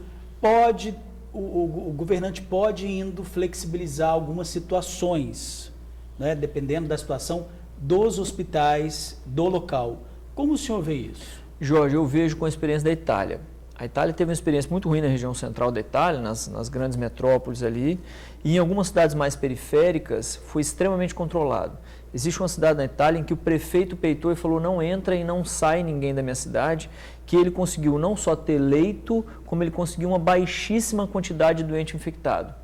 o governante pode indo flexibilizar algumas situações, né, dependendo da situação dos hospitais, do local. Como o senhor vê isso? Jorge, eu vejo com a experiência da Itália. A Itália teve uma experiência muito ruim na região central da Itália, nas grandes metrópoles ali, e em algumas cidades mais periféricas foi extremamente controlado. Existe uma cidade na Itália em que o prefeito peitou e falou não entra e não sai ninguém da minha cidade, que ele conseguiu não só ter leito, como ele conseguiu uma baixíssima quantidade de doente infectado.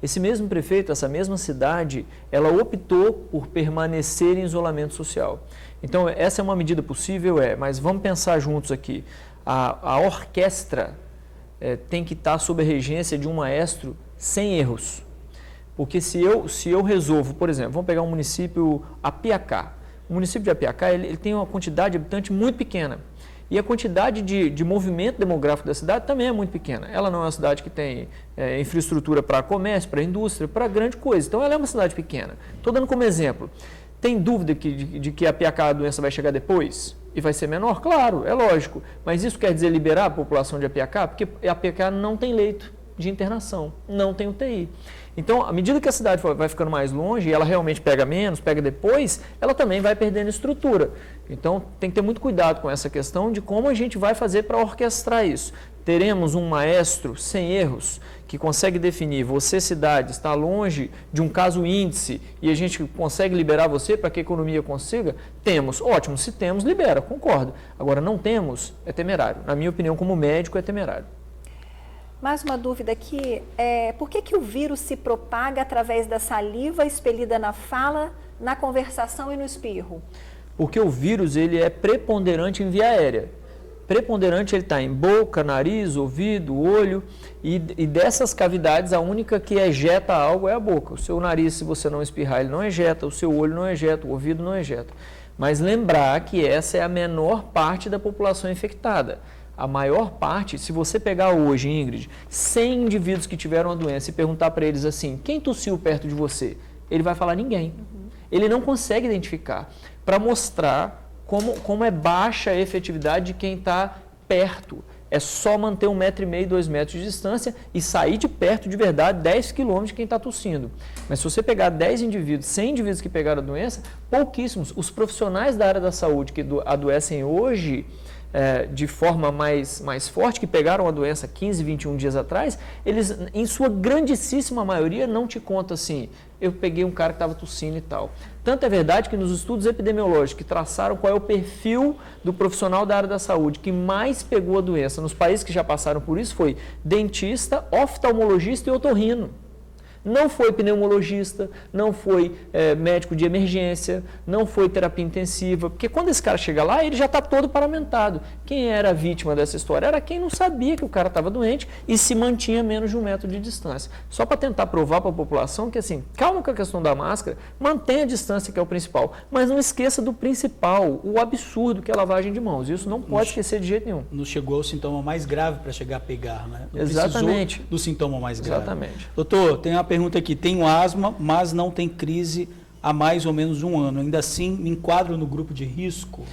Esse mesmo prefeito, essa mesma cidade, ela optou por permanecer em isolamento social. Então, essa é uma medida possível, mas vamos pensar juntos aqui. A orquestra tem que estar sob a regência de um maestro sem erros. Porque se eu resolvo, por exemplo, vamos pegar um município, Apiacá. O município de Apiacá ele tem uma quantidade de habitantes muito pequena. E a quantidade de movimento demográfico da cidade também é muito pequena. Ela não é uma cidade que tem infraestrutura para comércio, para indústria, para grande coisa. Então, ela é uma cidade pequena. Estou dando como exemplo. Tem dúvida de que a Apiacá a doença vai chegar depois? E vai ser menor? Claro, é lógico. Mas isso quer dizer liberar a população de Apiacá? Porque a Apiacá não tem leito de internação, não tem UTI. Então, à medida que a cidade vai ficando mais longe e ela realmente pega menos, pega depois, ela também vai perdendo estrutura. Então, tem que ter muito cuidado com essa questão de como a gente vai fazer para orquestrar isso. Teremos um maestro sem erros que consegue definir, você cidade está longe de um caso índice e a gente consegue liberar você para que a economia consiga? Temos, ótimo, se temos, libera, concordo. Agora, não temos, é temerário. Na minha opinião, como médico, é temerário. Mais uma dúvida aqui, por que o vírus se propaga através da saliva expelida na fala, na conversação e no espirro? Porque o vírus ele é preponderante em via aérea. Preponderante ele está em boca, nariz, ouvido, olho e dessas cavidades a única que ejeta algo é a boca. O seu nariz, se você não espirrar, ele não ejeta, o seu olho não ejeta, o ouvido não ejeta. Mas lembrar que essa é a menor parte da população infectada. A maior parte, se você pegar hoje, Ingrid, 100 indivíduos que tiveram a doença e perguntar para eles assim, quem tossiu perto de você? Ele vai falar ninguém. Ele não consegue identificar, para mostrar como é baixa a efetividade de quem está perto. É só manter 1,5 m, 2 metros de distância e sair de perto de verdade 10 km de quem está tossindo. Mas se você pegar 10 indivíduos, 100 indivíduos que pegaram a doença, pouquíssimos. Os profissionais da área da saúde que adoecem hoje de forma mais forte, que pegaram a doença 15, 21 dias atrás, eles, em sua grandíssima maioria, não te contam assim, eu peguei um cara que estava tossindo e tal. Tanto é verdade que nos estudos epidemiológicos que traçaram qual é o perfil do profissional da área da saúde que mais pegou a doença nos países que já passaram por isso foi dentista, oftalmologista e otorrino. Não foi pneumologista, não foi médico de emergência, não foi terapia intensiva, porque quando esse cara chega lá, ele já está todo paramentado. Quem era a vítima dessa história era quem não sabia que o cara estava doente e se mantinha a menos de 1 metro de distância. Só para tentar provar para a população que, assim, calma com a questão da máscara, mantenha a distância, que é o principal, mas não esqueça do principal, o absurdo que é a lavagem de mãos. Isso não pode esquecer de jeito nenhum. Não chegou o sintoma mais grave para chegar a pegar, né? Não Exatamente. precisou do sintoma mais grave. Exatamente. Doutor, tem uma pergunta aqui. Tenho asma, mas não tem crise há mais ou menos 1 ano. Ainda assim, me enquadro no grupo de risco?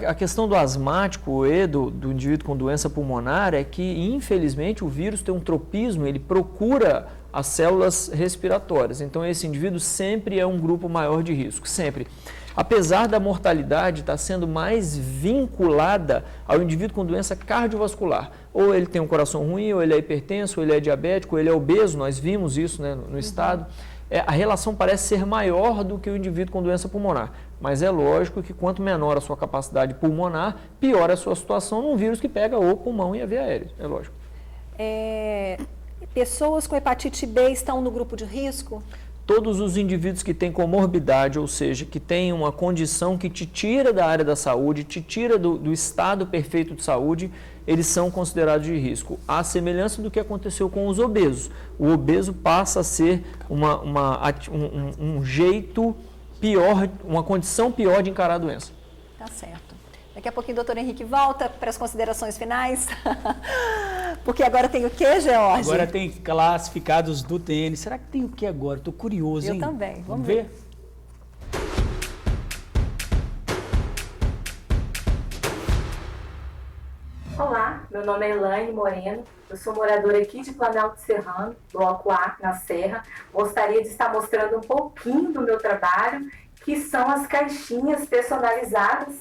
A questão do asmático e do indivíduo com doença pulmonar é que, infelizmente, o vírus tem um tropismo, ele procura as células respiratórias. Então, esse indivíduo sempre é um grupo maior de risco, sempre. Apesar da mortalidade estar sendo mais vinculada ao indivíduo com doença cardiovascular. Ou ele tem um coração ruim, ou ele é hipertenso, ou ele é diabético, ou ele é obeso, nós vimos isso, né, no estado. A relação parece ser maior do que o indivíduo com doença pulmonar. Mas é lógico que quanto menor a sua capacidade pulmonar, pior a sua situação num vírus que pega o pulmão e a via aérea, é lógico. Pessoas com hepatite B estão no grupo de risco? Todos os indivíduos que têm comorbidade, ou seja, que têm uma condição que te tira da área da saúde, te tira do estado perfeito de saúde, eles são considerados de risco. À semelhança do que aconteceu com os obesos. O obeso passa a ser um jeito pior, uma condição pior de encarar a doença. Tá certo. Daqui a pouquinho o doutor Henrique volta para as considerações finais. Porque agora tem o que, George? Agora tem classificados do TN. Será que tem o que agora? Estou curioso, hein? Eu também. Vamos ver? Olá, meu nome é Elaine Moreno, eu sou moradora aqui de Planalto Serrano, Bloco A, na Serra. Gostaria de estar mostrando um pouquinho do meu trabalho, que são as caixinhas personalizadas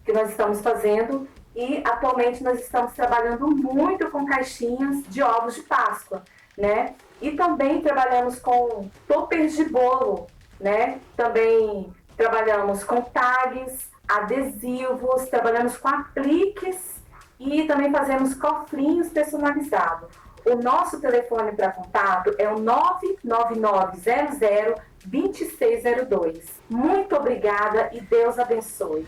que nós estamos fazendo e atualmente nós estamos trabalhando muito com caixinhas de ovos de Páscoa, né? E também trabalhamos com toppers de bolo, né? Também trabalhamos com tags, adesivos, trabalhamos com apliques e também fazemos cofrinhos personalizados. O nosso telefone para contato é o 999002602. Muito obrigada e Deus abençoe.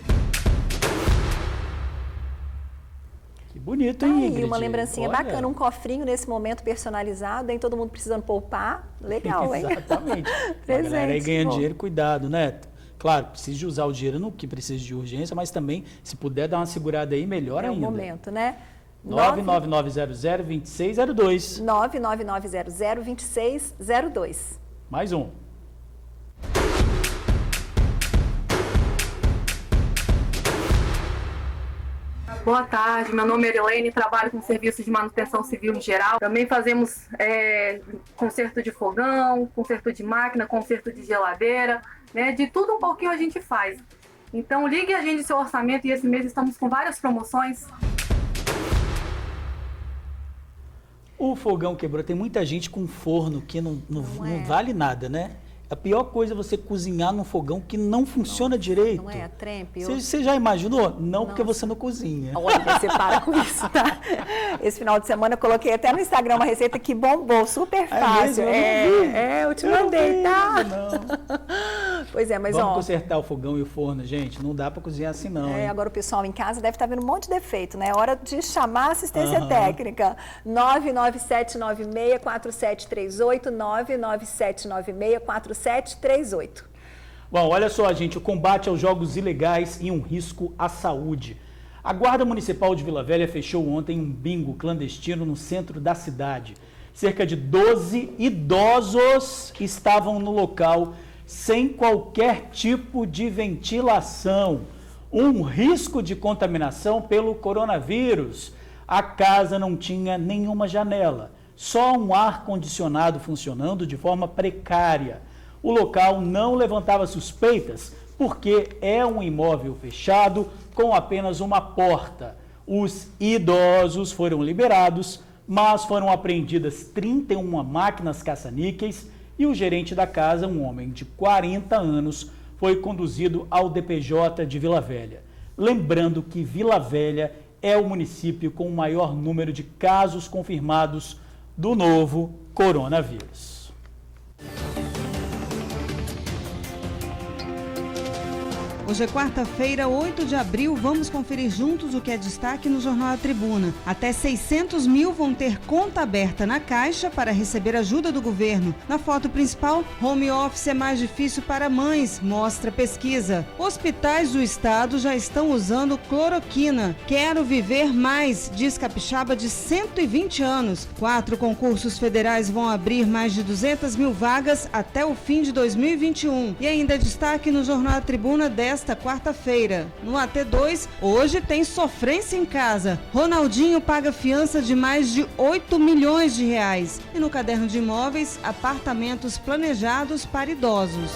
Que bonito, Tá hein, aí, Ingrid? uma lembrancinha Olha. bacana, um cofrinho nesse momento personalizado, hein? Todo mundo precisando poupar. Legal, hein? Exatamente. A galera aí ganhando dinheiro, cuidado, né? Claro, precisa de usar o dinheiro no que precisa de urgência, mas também, se puder dar uma segurada aí, melhor ainda. É o momento, né? 99900-2602. 99900-2602. Mais um. Boa tarde, meu nome é Erilene, trabalho com serviços de manutenção civil em geral. Também fazemos conserto de fogão, conserto de máquina, conserto de geladeira, né? De tudo um pouquinho a gente faz. Então ligue e agende seu orçamento e esse mês estamos com várias promoções. O fogão quebrou. Tem muita gente com forno que não vale nada, né? A pior coisa é você cozinhar num fogão que não funciona direito. Não é, trempe. Você já imaginou? Não, porque você não cozinha. Olha, você para com isso, tá? Esse final de semana eu coloquei até no Instagram uma receita que bombou, super fácil. Eu te mandei, tá? Pois é, mas Vamos consertar o fogão e o forno, gente. Não dá para cozinhar assim, não. Agora o pessoal em casa deve estar vendo um monte de defeito, né? É hora de chamar a assistência técnica. 997964738, 997964738. Bom, olha só, gente, o combate aos jogos ilegais e um risco à saúde. A Guarda Municipal de Vila Velha fechou ontem um bingo clandestino no centro da cidade. Cerca de 12 idosos estavam no local sem qualquer tipo de ventilação. Um risco de contaminação pelo coronavírus. A casa não tinha nenhuma janela, só um ar-condicionado funcionando de forma precária. O local não levantava suspeitas porque é um imóvel fechado com apenas uma porta. Os idosos foram liberados, mas foram apreendidas 31 máquinas caça-níqueis e o gerente da casa, um homem de 40 anos, foi conduzido ao DPJ de Vila Velha. Lembrando que Vila Velha é o município com o maior número de casos confirmados do novo coronavírus. Hoje é quarta-feira, 8 de abril. Vamos conferir juntos o que é destaque no Jornal A Tribuna. Até 600 mil vão ter conta aberta na Caixa para receber ajuda do governo. Na foto principal, home office é mais difícil para mães, mostra pesquisa. Hospitais do estado já estão usando cloroquina. Quero viver mais, diz capixaba de 120 anos. 4 concursos federais vão abrir mais de 200 mil vagas até o fim de 2021. E ainda destaque no Jornal A Tribuna desta quarta-feira. No AT2, hoje tem sofrência em casa. Ronaldinho paga fiança de mais de 8 milhões de reais. E no caderno de imóveis, apartamentos planejados para idosos.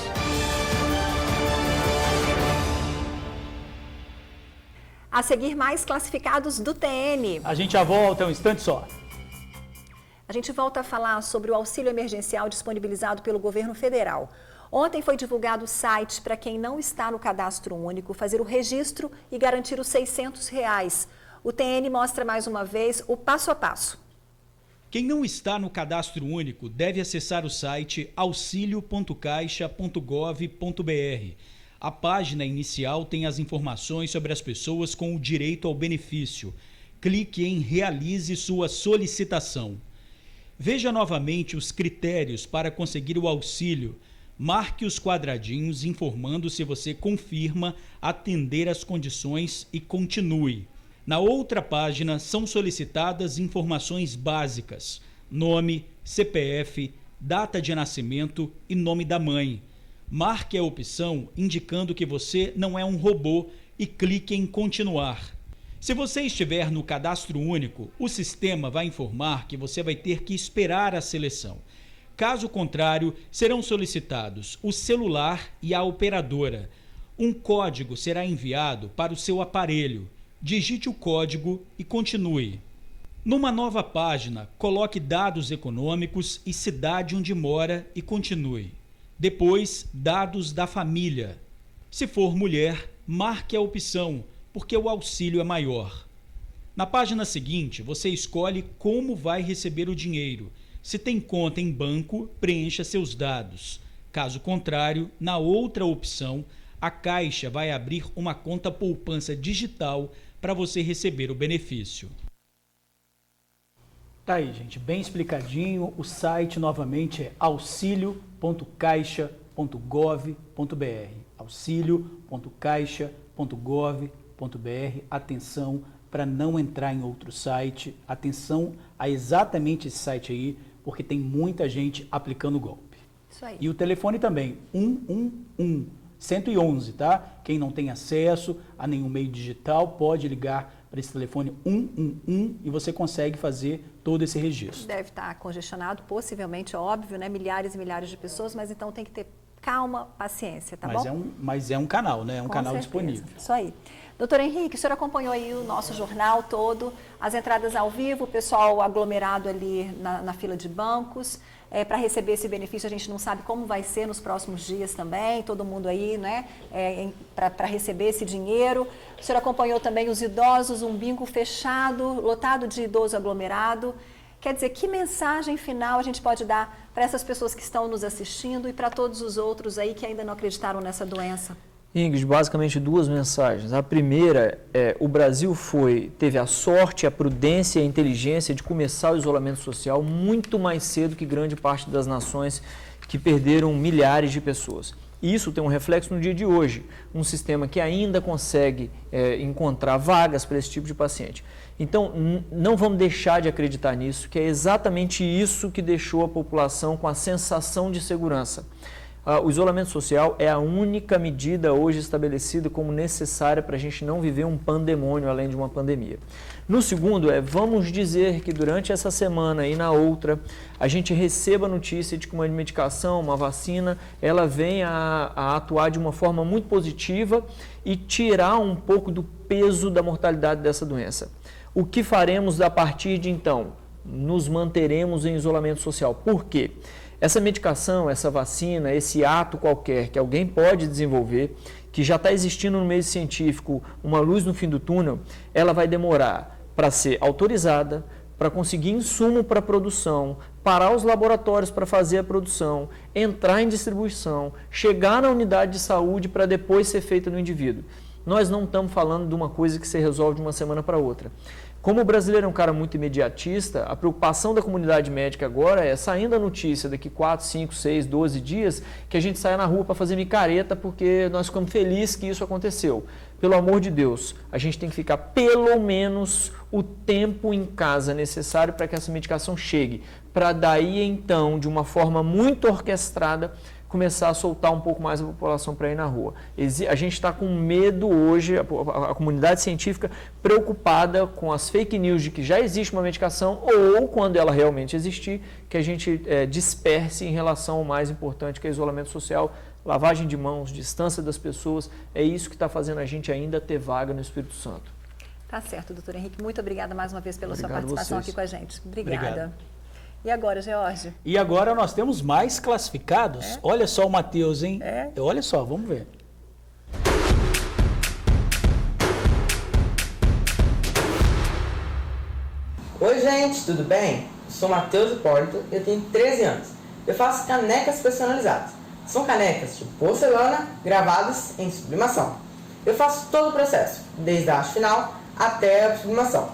A seguir, mais classificados do TN. A gente já volta um instante só. A gente volta a falar sobre o auxílio emergencial disponibilizado pelo governo federal. Ontem foi divulgado o site para quem não está no cadastro único fazer o registro e garantir os R$600. O TN mostra mais uma vez o passo a passo. Quem não está no cadastro único deve acessar o site auxilio.caixa.gov.br. A página inicial tem as informações sobre as pessoas com o direito ao benefício. Clique em Realize sua solicitação. Veja novamente os critérios para conseguir o auxílio. Marque os quadradinhos informando se você confirma atender às condições e continue. Na outra página são solicitadas informações básicas: nome, CPF, data de nascimento e nome da mãe. Marque a opção indicando que você não é um robô e clique em continuar. Se você estiver no cadastro único, o sistema vai informar que você vai ter que esperar a seleção. Caso contrário, serão solicitados o celular e a operadora. Um código será enviado para o seu aparelho. Digite o código e continue. Numa nova página, coloque dados econômicos e cidade onde mora e continue. Depois, dados da família. Se for mulher, marque a opção, porque o auxílio é maior. Na página seguinte, você escolhe como vai receber o dinheiro. Se tem conta em banco, preencha seus dados. Caso contrário, na outra opção, a Caixa vai abrir uma conta poupança digital para você receber o benefício. Tá aí, gente, bem explicadinho. O site, novamente, é auxilio.caixa.gov.br. auxilio.caixa.gov.br. Atenção para não entrar em outro site. Atenção a exatamente esse site aí, porque tem muita gente aplicando golpe. Isso aí. E o telefone também, 111, tá? Quem não tem acesso a nenhum meio digital pode ligar para esse telefone 111 e você consegue fazer todo esse registro. Deve estar congestionado, possivelmente, óbvio, né? Milhares e milhares de pessoas, mas então tem que ter calma, paciência, tá bom? Mas é um canal, né? É um Com canal certeza. disponível. Isso aí. Doutor Henrique, o senhor acompanhou aí o nosso jornal todo, as entradas ao vivo, o pessoal aglomerado ali na fila de bancos. Para receber esse benefício, a gente não sabe como vai ser nos próximos dias também, todo mundo aí, né, para receber esse dinheiro. O senhor acompanhou também os idosos, um bingo fechado, lotado de idoso aglomerado. Quer dizer, que mensagem final a gente pode dar para essas pessoas que estão nos assistindo e para todos os outros aí que ainda não acreditaram nessa doença? Ingrid, basicamente duas mensagens. A primeira é, o Brasil teve a sorte, a prudência e a inteligência de começar o isolamento social muito mais cedo que grande parte das nações que perderam milhares de pessoas. E isso tem um reflexo no dia de hoje, um sistema que ainda consegue encontrar vagas para esse tipo de paciente. Então, não vamos deixar de acreditar nisso, que é exatamente isso que deixou a população com a sensação de segurança. O isolamento social é a única medida hoje estabelecida como necessária para a gente não viver um pandemônio além de uma pandemia. No segundo, vamos dizer que durante essa semana e na outra, a gente receba a notícia de que uma medicação, uma vacina, ela vem a atuar de uma forma muito positiva e tirar um pouco do peso da mortalidade dessa doença. O que faremos a partir de então? Nos manteremos em isolamento social. Por quê? Essa medicação, essa vacina, esse ato qualquer que alguém pode desenvolver, que já está existindo no meio científico, uma luz no fim do túnel, ela vai demorar para ser autorizada, para conseguir insumo para a produção, parar os laboratórios para fazer a produção, entrar em distribuição, chegar na unidade de saúde para depois ser feita no indivíduo. Nós não estamos falando de uma coisa que se resolve de uma semana para outra. Como o brasileiro é um cara muito imediatista, a preocupação da comunidade médica agora é, saindo a notícia daqui 4, 5, 6, 12 dias, que a gente saia na rua para fazer micareta porque nós ficamos felizes que isso aconteceu. Pelo amor de Deus, a gente tem que ficar pelo menos o tempo em casa necessário para que essa medicação chegue, para daí então, de uma forma muito orquestrada, começar a soltar um pouco mais a população para ir na rua. A gente está com medo hoje, a comunidade científica preocupada com as fake news de que já existe uma medicação ou, quando ela realmente existir, que a gente disperse em relação ao mais importante, que é isolamento social, lavagem de mãos, distância das pessoas. É isso que está fazendo a gente ainda ter vaga no Espírito Santo. Tá certo, doutor Henrique. Muito obrigada mais uma vez pela sua participação aqui com a gente. Obrigada. Obrigado. E agora, George? E agora nós temos mais classificados. Olha só o Matheus, hein? Olha só, vamos ver. Oi, gente, tudo bem? Eu sou Matheus Hipólito, eu tenho 13 anos. Eu faço canecas personalizadas. São canecas de porcelana gravadas em sublimação. Eu faço todo o processo, desde a arte final até a sublimação.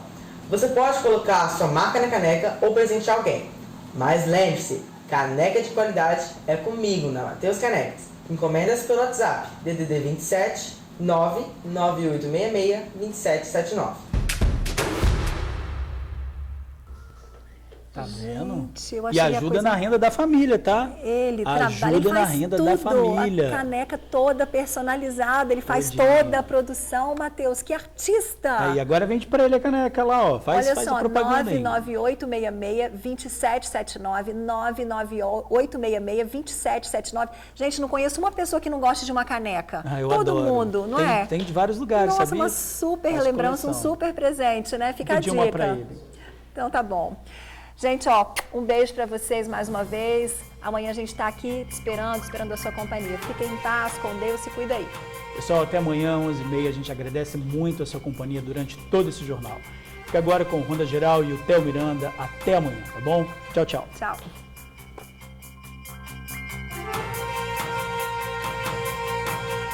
Você pode colocar a sua marca na caneca ou presentear alguém. Mas lembre-se, caneca de qualidade é comigo na Matheus Canecas. Encomendas pelo WhatsApp, DDD 27 99866 2779. Tá vendo? Gente, eu E achei ajuda na renda da família, tá? Ele trabalha, ajuda ele na faz renda tudo, da família. a caneca toda personalizada, ele faz Todinha. toda a produção. Matheus, que artista! Aí, agora vende pra ele a caneca lá, ó. Olha faz só, a propaganda aí. 99866-2779, 99866-2779. Gente, não conheço uma pessoa que não goste de uma caneca. Eu Todo adoro. mundo, não é? Tem de vários lugares, Nossa, sabia? uma super Faz lembrança, um coleção. super presente, né? Fica Pedi a dica. uma pra ele. Então tá bom. Gente, ó, um beijo pra vocês mais uma vez. Amanhã a gente tá aqui esperando a sua companhia. Fiquem em paz, com Deus, se cuida aí. Pessoal, até amanhã, 11h30. A gente agradece muito a sua companhia durante todo esse jornal. Fica agora com o Ronda Geral e o Theo Miranda. Até amanhã, tá bom? Tchau, tchau. Tchau.